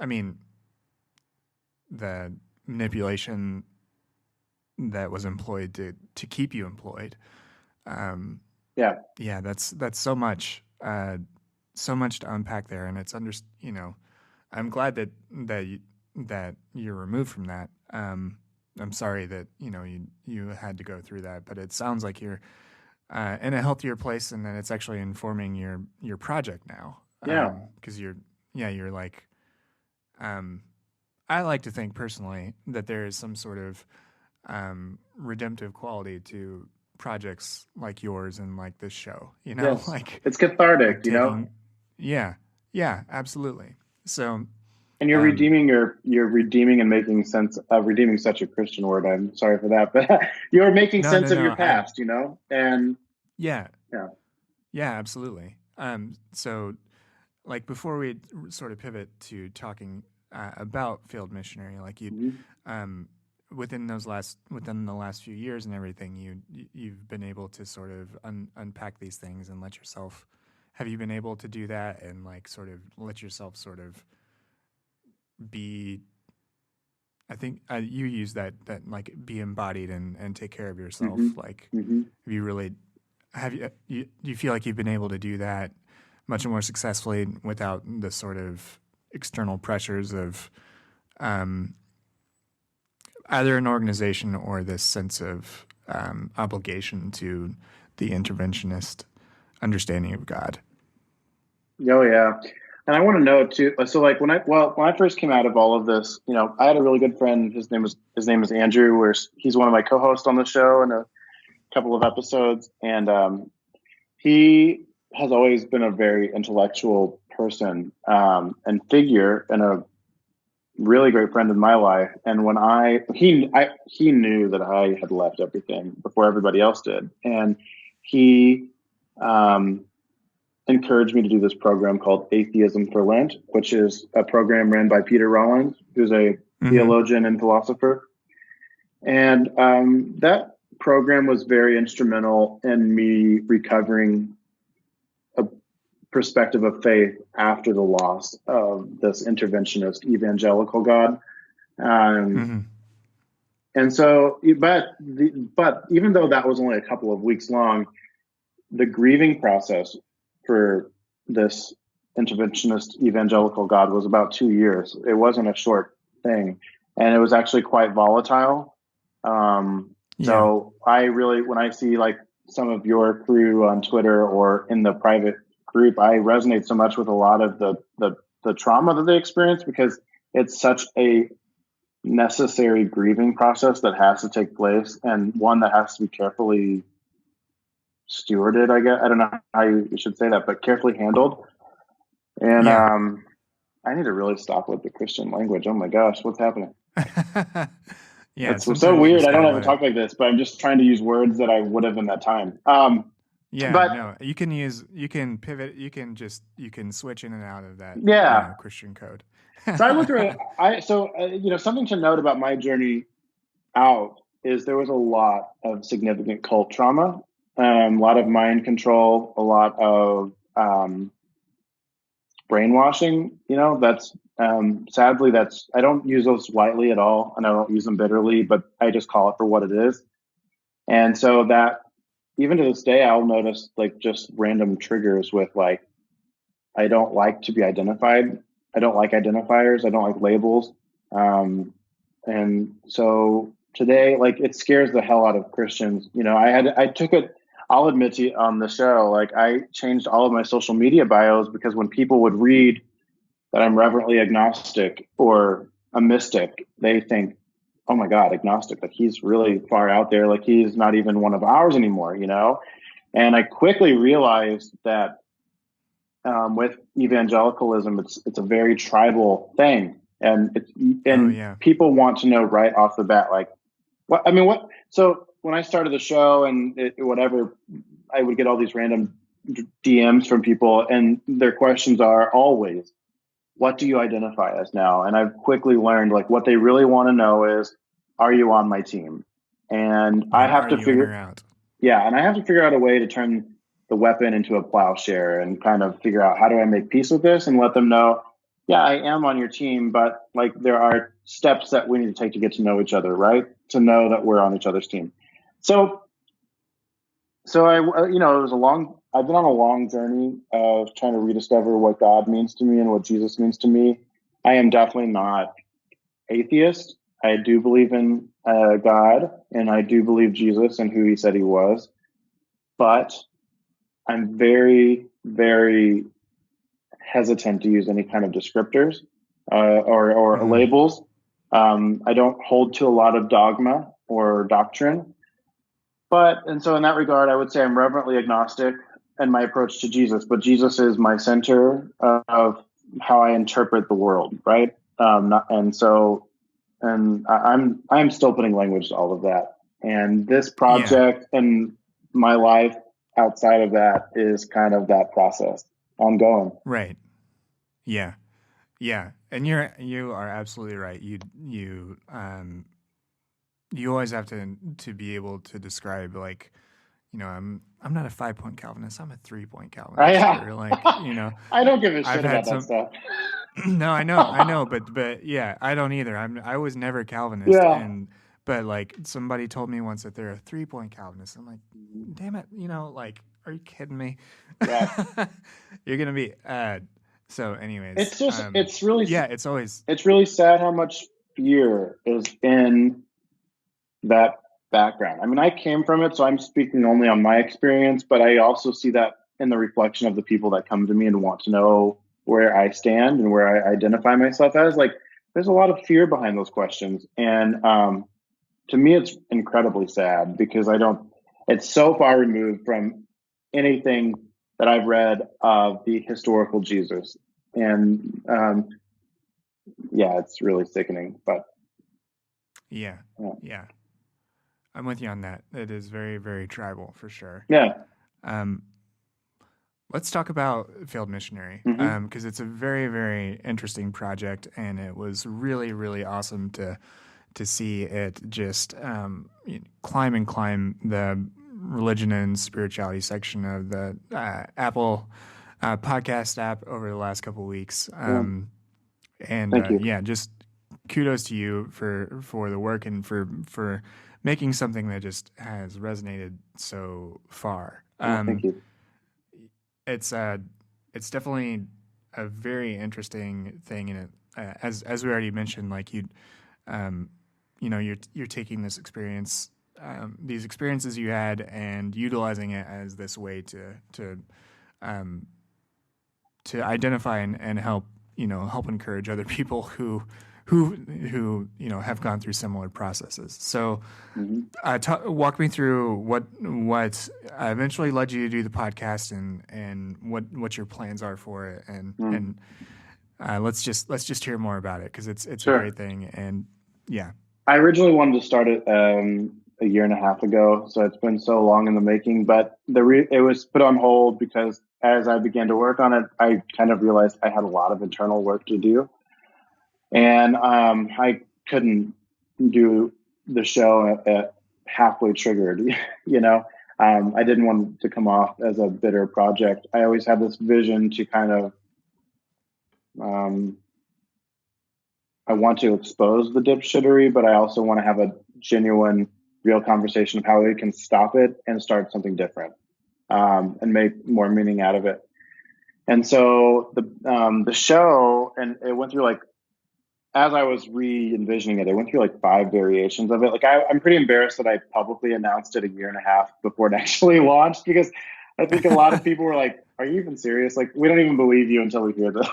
mean, the manipulation that was employed to keep you employed. That's so much to unpack there, and it's I'm glad that you're removed from that. I'm sorry that you had to go through that, but it sounds like you're in a healthier place, and then it's actually informing your project now. Because you're like, I like to think personally that there is some sort of redemptive quality to projects like yours and like this show. Yes. Like it's cathartic. Yeah, absolutely. So, And you're redeeming and making sense of redeeming such a Christian word. I'm sorry for that, but you're making sense of your past, and yeah, yeah. yeah, absolutely. So like before we sort of pivot to talking about Failed Missionary, like within the last few years and everything, you've been able to sort of unpack these things and have you been able to do that and like sort of let yourself sort of be, I think you use that like be embodied and take care of yourself. Like, have you really, do you feel like you've been able to do that much more successfully without the sort of external pressures of either an organization or this sense of obligation to the interventionist understanding of God? Oh yeah. And I want to know too. So like when I first came out of all of this, I had a really good friend. His name is Andrew. He's one of my co-hosts on the show in a couple of episodes, and he has always been a very intellectual person and figure, and a really great friend in my life. And when he knew that I had left everything before everybody else did, and he encouraged me to do this program called Atheism for Lent, which is a program ran by Peter Rollins, who's a theologian and philosopher. And that program was very instrumental in me recovering a perspective of faith after the loss of this interventionist evangelical God. And so, but even though that was only a couple of weeks long, the grieving process for this interventionist evangelical God was about 2 years. It wasn't a short thing, and it was actually quite volatile. So I really, when I see like some of your crew on Twitter or in the private group, I resonate so much with a lot of the trauma that they experience, because it's such a necessary grieving process that has to take place, and one that has to be carefully stewarded, I guess. I don't know how you should say that, but carefully handled. And I need to really stop with the Christian language. Oh my gosh, what's happening? It's so weird. I don't have to talk like this, but I'm just trying to use words that I would have in that time. You can pivot. You can switch in and out of that Christian code. So I look at something to note about my journey out is there was a lot of significant cult trauma. A lot of mind control, a lot of brainwashing. That's sadly, I don't use those lightly at all, and I don't use them bitterly, but I just call it for what it is. And so that even to this day, I'll notice like just random triggers with like, I don't like to be identified. I don't like identifiers. I don't like labels. And so today, like, it scares the hell out of Christians. I took it. I'll admit to you on the show, like I changed all of my social media bios because when people would read that I'm reverently agnostic or a mystic, they think, oh my God, agnostic, like he's really far out there. Like he's not even one of ours anymore, And I quickly realized that with evangelicalism, it's a very tribal thing. And people want to know right off the bat, like, what? So when I started the show and whatever, I would get all these random DMs from people, and their questions are always, what do you identify as now? And I've quickly learned like what they really want to know is, are you on my team? And I have to figure out. Yeah. And I have to figure out a way to turn the weapon into a plowshare and kind of figure out how do I make peace with this and let them know, yeah, I am on your team, but like there are steps that we need to take to get to know each other, right? To know that we're on each other's team. So I've been on a long journey of trying to rediscover what God means to me and what Jesus means to me. I am definitely not atheist. I do believe in God, and I do believe Jesus and who he said he was. But I'm very, very hesitant to use any kind of descriptors or labels. I don't hold to a lot of dogma or doctrine. And so in that regard, I would say I'm reverently agnostic in my approach to Jesus, but Jesus is my center of how I interpret the world, right? I'm still putting language to all of that. And this Yeah. project and my life outside of that is kind of that process ongoing. Right. Yeah. Yeah. And you are absolutely right. You always have to be able to describe, like, I'm not a 5-point Calvinist. I'm a 3-point Calvinist. Or, like, I don't give a I've shit had about that some. stuff. No, I know, but yeah, I don't either. I was never Calvinist, Yeah. but like somebody told me once that they're a 3-point Calvinist. I'm like, damn it, like, are you kidding me? Yeah. You're gonna be. So, anyways, It's really it's really sad how much fear is in that background. I mean, I came from it, so I'm speaking only on my experience, but I also see that in the reflection of the people that come to me and want to know where I stand and where I identify myself as. Like, there's a lot of fear behind those questions. And to me, it's incredibly sad because it's so far removed from anything that I've read of the historical Jesus. And it's really sickening, but yeah. I'm with you on that. It is very, very tribal for sure. Yeah. Let's talk about Failed Missionary, because it's a very, very interesting project, and it was really, really awesome to see it just climb the religion and spirituality section of the Apple podcast app over the last couple of weeks. Thank you. Just kudos to you for the work and for making something that just has resonated so far. Thank you. It's definitely a very interesting thing, and as we already mentioned, like you're taking this experience, these experiences you had, and utilizing it as this way to identify and help encourage other people who have gone through similar processes. So, walk me through what eventually led you to do the podcast, and what your plans are for it, and let's just hear more about it, because it's Sure. a great thing. And yeah, I originally wanted to start it a year and a half ago, so it's been so long in the making. But it was put on hold because as I began to work on it, I kind of realized I had a lot of internal work to do. And I couldn't do the show at halfway triggered, I didn't want it to come off as a bitter project. I always had this vision to kind of, I want to expose the dipshittery, but I also want to have a genuine, real conversation of how we can stop it and start something different, and make more meaning out of it. And so the show, and it went through, like, as I was re-envisioning it, I went through like 5 variations of it. Like, I'm pretty embarrassed that I publicly announced it a year and a half before it actually launched, because I think a lot of people were like, "Are you even serious? Like, we don't even believe you until we hear this."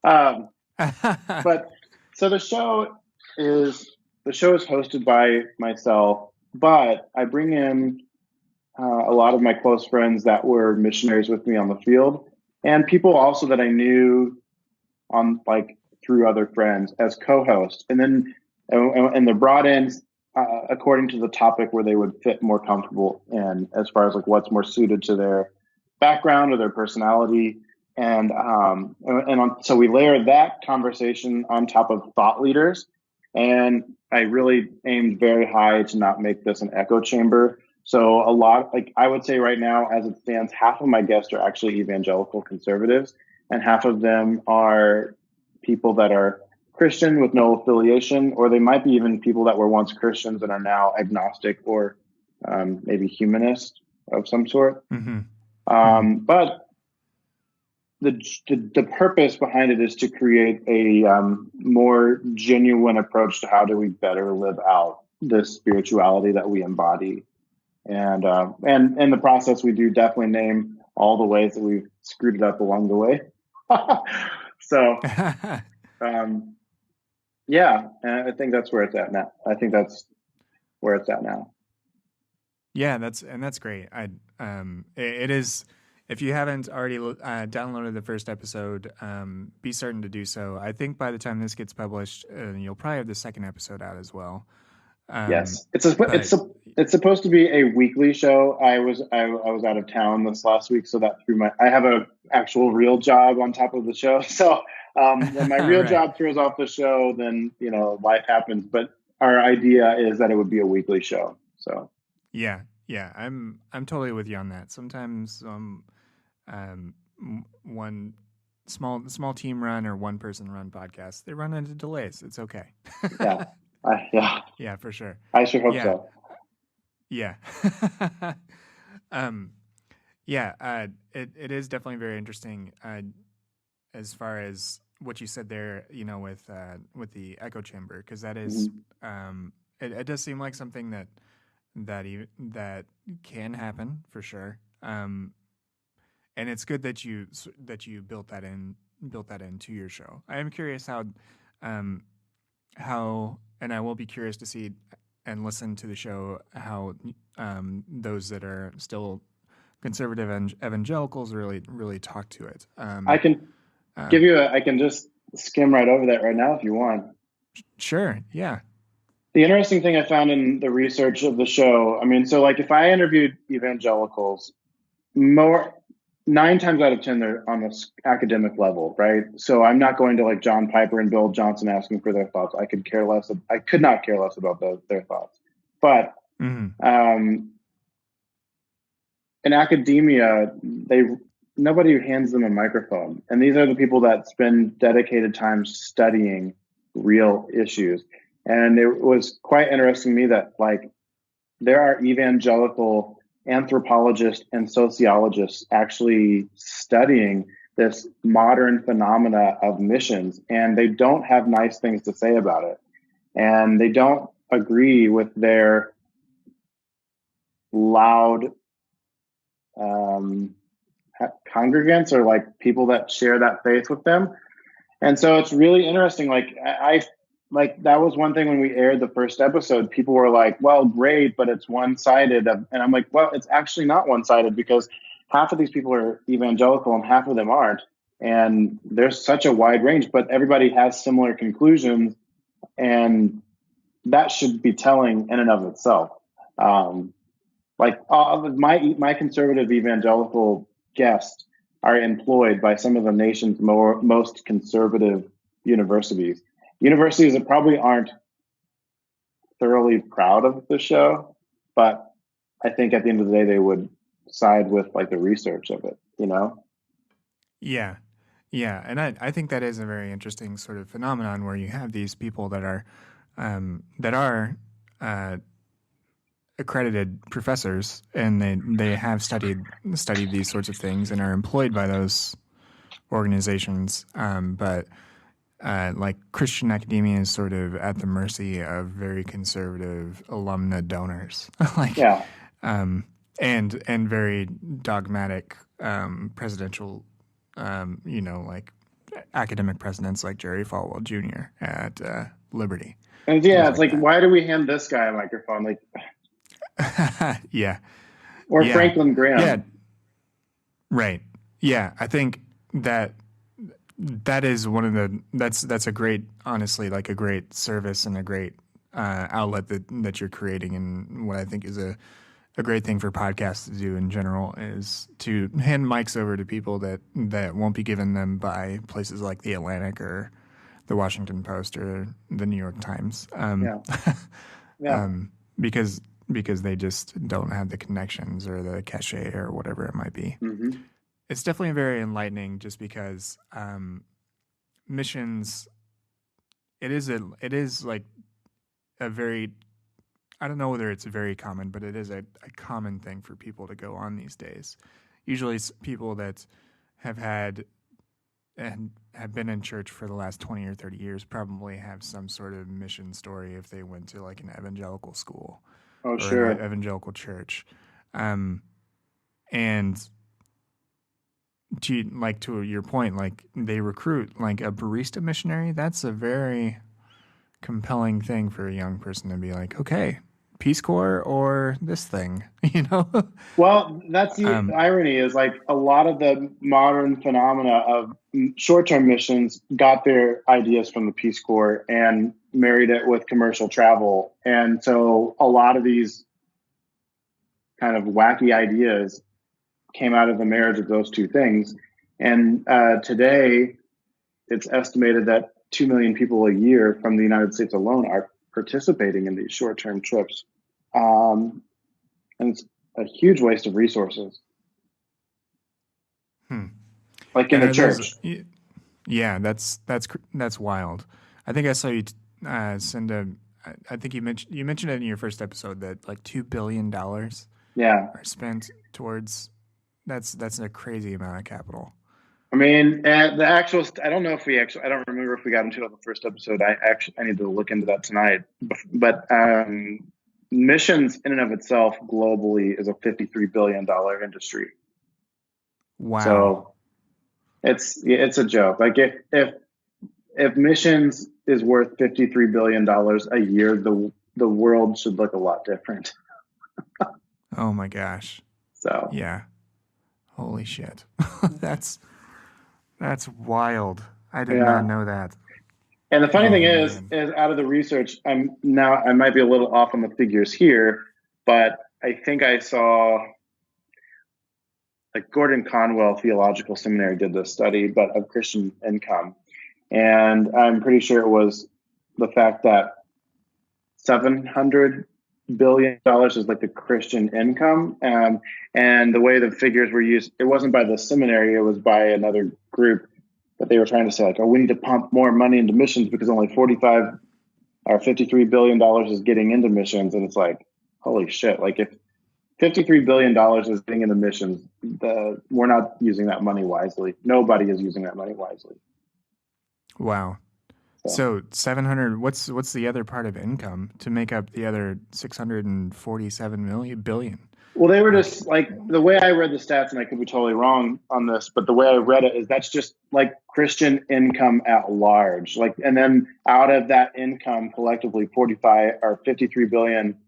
But so the show is hosted by myself, but I bring in a lot of my close friends that were missionaries with me on the field, and people also that I knew on, like, through other friends as co-hosts, and they're brought in according to the topic where they would fit more comfortable in, as far as like what's more suited to their background or their personality, so we layer that conversation on top of thought leaders, and I really aimed very high to not make this an echo chamber. So a lot, like, I would say right now, as it stands, half of my guests are actually evangelical conservatives, and half of them are people that are Christian with no affiliation, or they might be even people that were once Christians and are now agnostic or maybe humanist of some sort. But the purpose behind it is to create a more genuine approach to how do we better live out this spirituality that we embody. And in the process, we do definitely name all the ways that we've screwed it up along the way. So, and I think that's where it's at now. Yeah, that's great. It is If you haven't already downloaded the first episode, be certain to do so. I think by the time this gets published, you'll probably have the second episode out as well. Yes, but- it's supposed to be a weekly show. I was out of town this last week, so that I have a actual real job on top of the show. So when my real Right. job throws off the show, then life happens. But our idea is that it would be a weekly show. So Yeah, I'm totally with you on that. Sometimes one small team run or one person run podcasts, they run into delays. It's okay. yeah, Yeah, for sure. I sure hope Yeah. so. Yeah. It is definitely very interesting as far as what you said there, with the echo chamber, because that is it does seem like something that can happen for sure. And it's good that you built that into your show. I am curious how, and I will be curious to see and listen to the show how those that are still conservative and evangelicals really talk to it. I can I can just skim right over that right now if you want. Sure. Yeah. The interesting thing I found in the research of the show, so like if I interviewed evangelicals, 9 times out of 10 they're on this academic level, right? So I'm not going to like John Piper and Bill Johnson asking for their thoughts. I could not care less about their thoughts. But in academia, nobody hands them a microphone, and these are the people that spend dedicated time studying real issues. And it was quite interesting to me that like there are evangelical anthropologists and sociologists actually studying this modern phenomena of missions, and they don't have nice things to say about it. And they don't agree with their loud congregants or like people that share that faith with them. And so it's really interesting. Like that was one thing when we aired the first episode, people were like, well, great, but it's one-sided. And I'm like, well, it's actually not one-sided, because half of these people are evangelical and half of them aren't. And there's such a wide range, but everybody has similar conclusions. And that should be telling in and of itself. My conservative evangelical guests are employed by some of the nation's most conservative universities that probably aren't thoroughly proud of the show, but I think at the end of the day, they would side with like the research of it, Yeah. Yeah. And I think that is a very interesting sort of phenomenon where you have these people that are accredited professors, and they have studied these sorts of things and are employed by those organizations. But like Christian academia is sort of at the mercy of very conservative alumna donors, and very dogmatic presidential, like academic presidents like Jerry Falwell Jr. at Liberty. And it's like why do we hand this guy a microphone? Like, yeah, or Franklin Graham. Yeah, right. Yeah, I think that is one of that's a great, honestly, like a great service and a great outlet that you're creating. And what I think is a great thing for podcasts to do in general is to hand mics over to people that won't be given them by places like the Atlantic or the Washington Post or the New York Times. Because they just don't have the connections or the cachet or whatever it might be. Mm-hmm. It's definitely very enlightening, just because missions. It is like a very, I don't know whether it's very common, but it is a common thing for people to go on these days. Usually, it's people that have had and have been in church for the last 20 or 30 years probably have some sort of mission story if they went to like an evangelical school. Oh, or sure. an evangelical church. And to your point, like they recruit like a barista missionary. That's a very compelling thing for a young person to be like, okay, Peace Corps or this thing, you know? Well, that's the irony is like a lot of the modern phenomena of short-term missions got their ideas from the Peace Corps and married it with commercial travel. And so a lot of these kind of wacky ideas came out of the marriage of those two things. And today it's estimated that 2 million people a year from the United States alone are participating in these short-term trips. And it's a huge waste of resources. Like in the church. Yeah, that's wild. I think I saw you send I think you mentioned it in your first episode that like $2 billion are spent towards that's a crazy amount of capital. I mean, the actual, I don't remember if we got into it on the first episode. I need to look into that tonight. But missions in and of itself globally is a $53 billion industry. Wow. So it's a joke. Like if missions is worth $53 billion a year, the world should look a lot different. Oh my gosh. So yeah. Holy shit. That's wild. I did not know that. And the funny thing is out of the research, I might be a little off on the figures here, but I think I saw like Gordon Conwell Theological Seminary did this study, but of Christian income. And I'm pretty sure it was the fact that $700 billion is like the Christian income. And the way the figures were used, it wasn't by the seminary, it was by another group. But they were trying to say like, oh, we need to pump more money into missions because only $45 or $53 billion is getting into missions. And it's like, holy shit. Like if $53 billion is getting into missions, we're not using that money wisely. Nobody is using that money wisely. Wow. So 700, what's the other part of income to make up the other 647 billion? Well, they were just like, the way I read the stats, and I could be totally wrong on this, but the way I read it is that's just like Christian income at large. Like, and then out of that income collectively 45 or 53 billion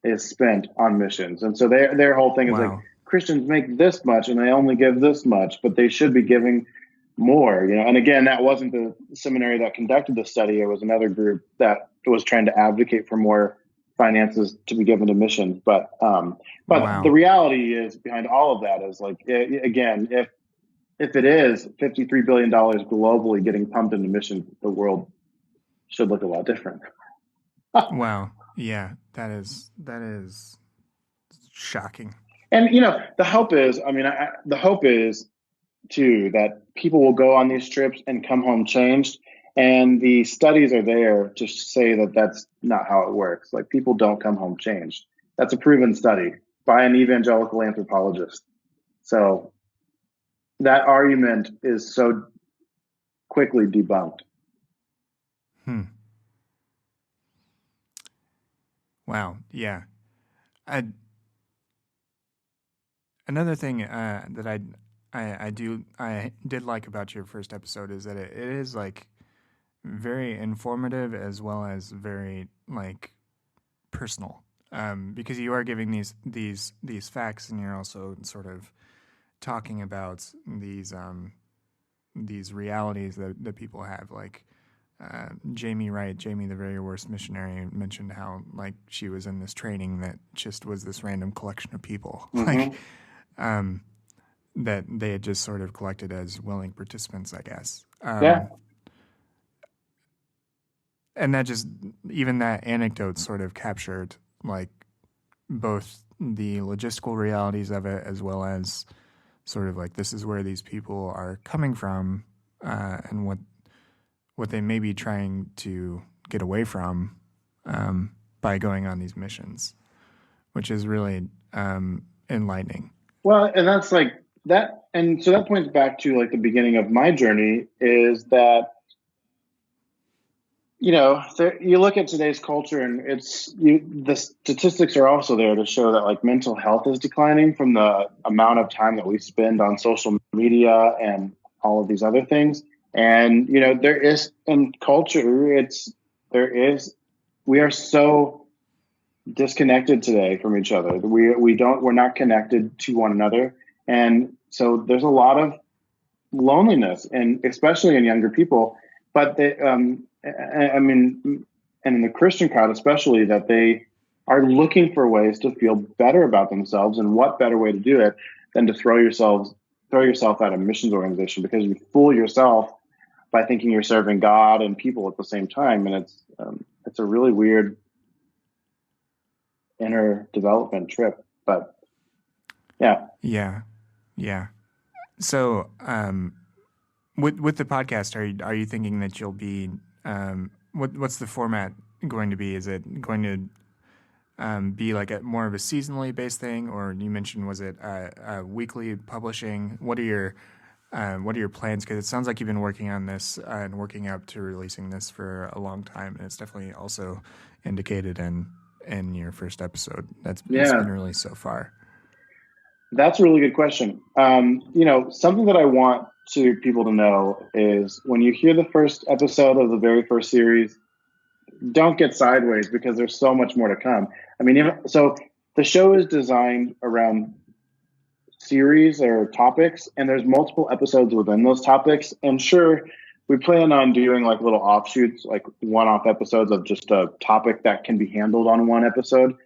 is spent on missions. And so their whole thing is like Christians make this much and they only give this much, but they should be giving more, you know. And again, that wasn't the seminary that conducted the study. It was another group that was trying to advocate for more finances to be given to missions. But the reality is behind all of that is like, again, if it is $53 billion globally getting pumped into missions, the world should look a lot different. Wow. Yeah, that is shocking. And, you know, the hope is too, that people will go on these trips and come home changed. And the studies are there to say that that's not how it works. Like people don't come home changed. That's a proven study by an evangelical anthropologist. So that argument is so quickly debunked. Wow. Yeah. Another thing that I did like about your first episode is that it is like very informative as well as very like personal, because you are giving these facts and you're also sort of talking about these realities that people have. Like Jamie Wright, the very worst missionary, mentioned how like she was in this training that just was this random collection of people, like that they had just sort of collected as willing participants, I guess. And that just, even that anecdote sort of captured like both the logistical realities of it as well as sort of like this is where these people are coming from, and what they may be trying to get away from by going on these missions, which is really enlightening. Well, and that's like that, and so that points back to like the beginning of my journey is that, you know, you look at today's culture and the statistics are also there to show that like mental health is declining from the amount of time that we spend on social media and all of these other things. And, you know, there is in culture, we are so disconnected today from each other. We're not connected to one another. And so there's a lot of loneliness, and especially in younger people, but and in the Christian crowd, especially, that they are looking for ways to feel better about themselves. And what better way to do it than to throw yourself at a missions organization, because you fool yourself by thinking you're serving God and people at the same time. And it's a really weird inner development trip, but yeah. So, with the podcast, are you thinking that you'll be, what's the format going to be? Is it going to be like more of a seasonally based thing, or you mentioned, was it weekly publishing? What are your plans? Because it sounds like you've been working on this and working up to releasing this for a long time, and it's definitely also indicated in your first episode it's been released so far. That's a really good question. Something that I want people to know is, when you hear the first episode of the very first series, don't get sideways, because there's so much more to come. I mean, so the show is designed around series or topics, and there's multiple episodes within those topics. And sure, we plan on doing like little offshoots, like one-off episodes of just a topic that can be handled on one episode.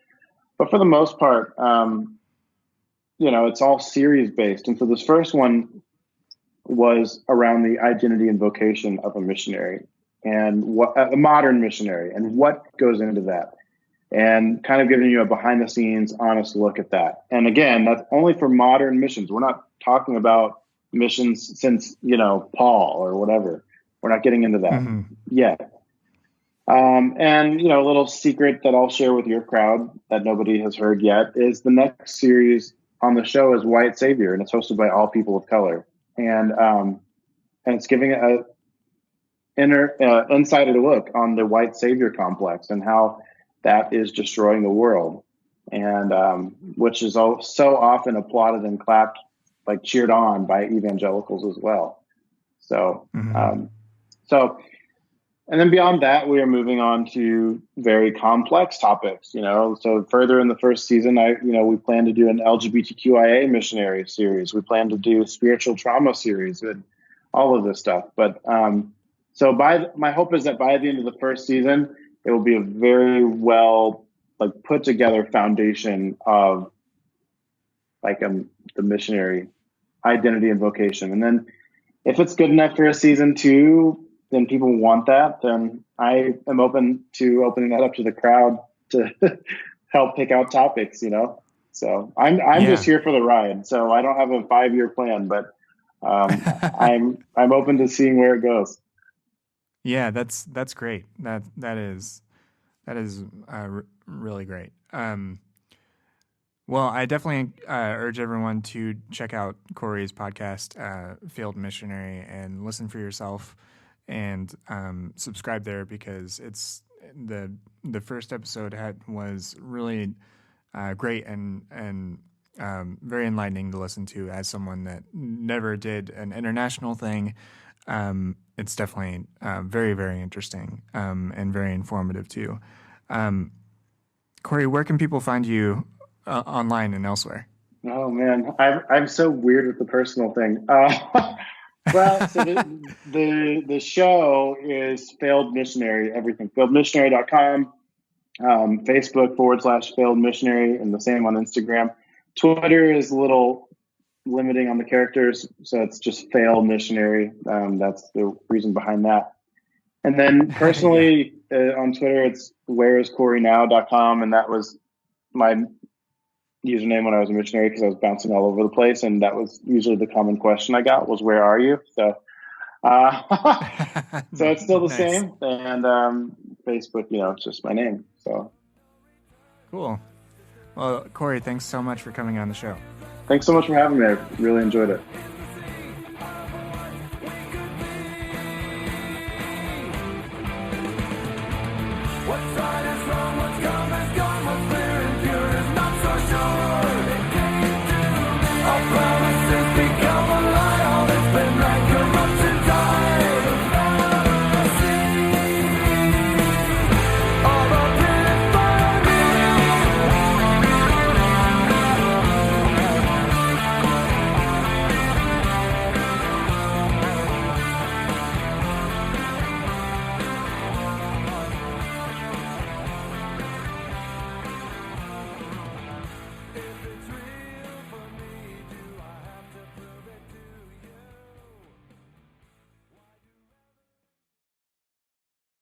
But for the most part, it's all series based. And so this first one was around the identity and vocation of a missionary, and a modern missionary, and what goes into that, and kind of giving you a behind the scenes, honest look at that. And again, that's only for modern missions. We're not talking about missions since, Paul or whatever. We're not getting into that yet. And, a little secret that I'll share with your crowd that nobody has heard yet is the next series on the show is White Savior, and it's hosted by all people of color. And it's giving a insider look on the white savior complex and how that is destroying the world, and which is so often applauded and clapped, like cheered on by evangelicals as well. So, and then beyond that, we are moving on to very complex topics. So further in the first season, we plan to do an LGBTQIA missionary series. We plan to do spiritual trauma series and all of this stuff. But so my hope is that by the end of the first season, it will be a very well put together foundation of the missionary identity and vocation. And then if it's good enough for a season 2, then people want that, then I am open to opening that up to the crowd to help pick out topics, So I'm just here for the ride. So I don't have a 5-year plan, but I'm open to seeing where it goes. Yeah, that's great. That is really great. Well, I definitely urge everyone to check out Corey's podcast, Failed Missionary, and listen for yourself, and subscribe there, because it's the first episode was really great and very enlightening to listen to as someone that never did an international thing. It's definitely very, very interesting and very informative too. Corey, where can people find you online and elsewhere? Oh man, I'm so weird with the personal thing. Well, so the show is Failed Missionary, everything. FailedMissionary.com, Facebook /Failed Missionary, and the same on Instagram. Twitter is a little limiting on the characters, so it's just Failed Missionary. That's the reason behind that. And then personally, on Twitter, it's whereiscoreynow.com, and that was my username when I was a missionary, because I was bouncing all over the place, and that was usually the common question I got was, where are you? So so it's still the same. And Facebook, it's just my name. So cool. Well, Corey, thanks so much for coming on the show. Thanks so much for having me. I really enjoyed it.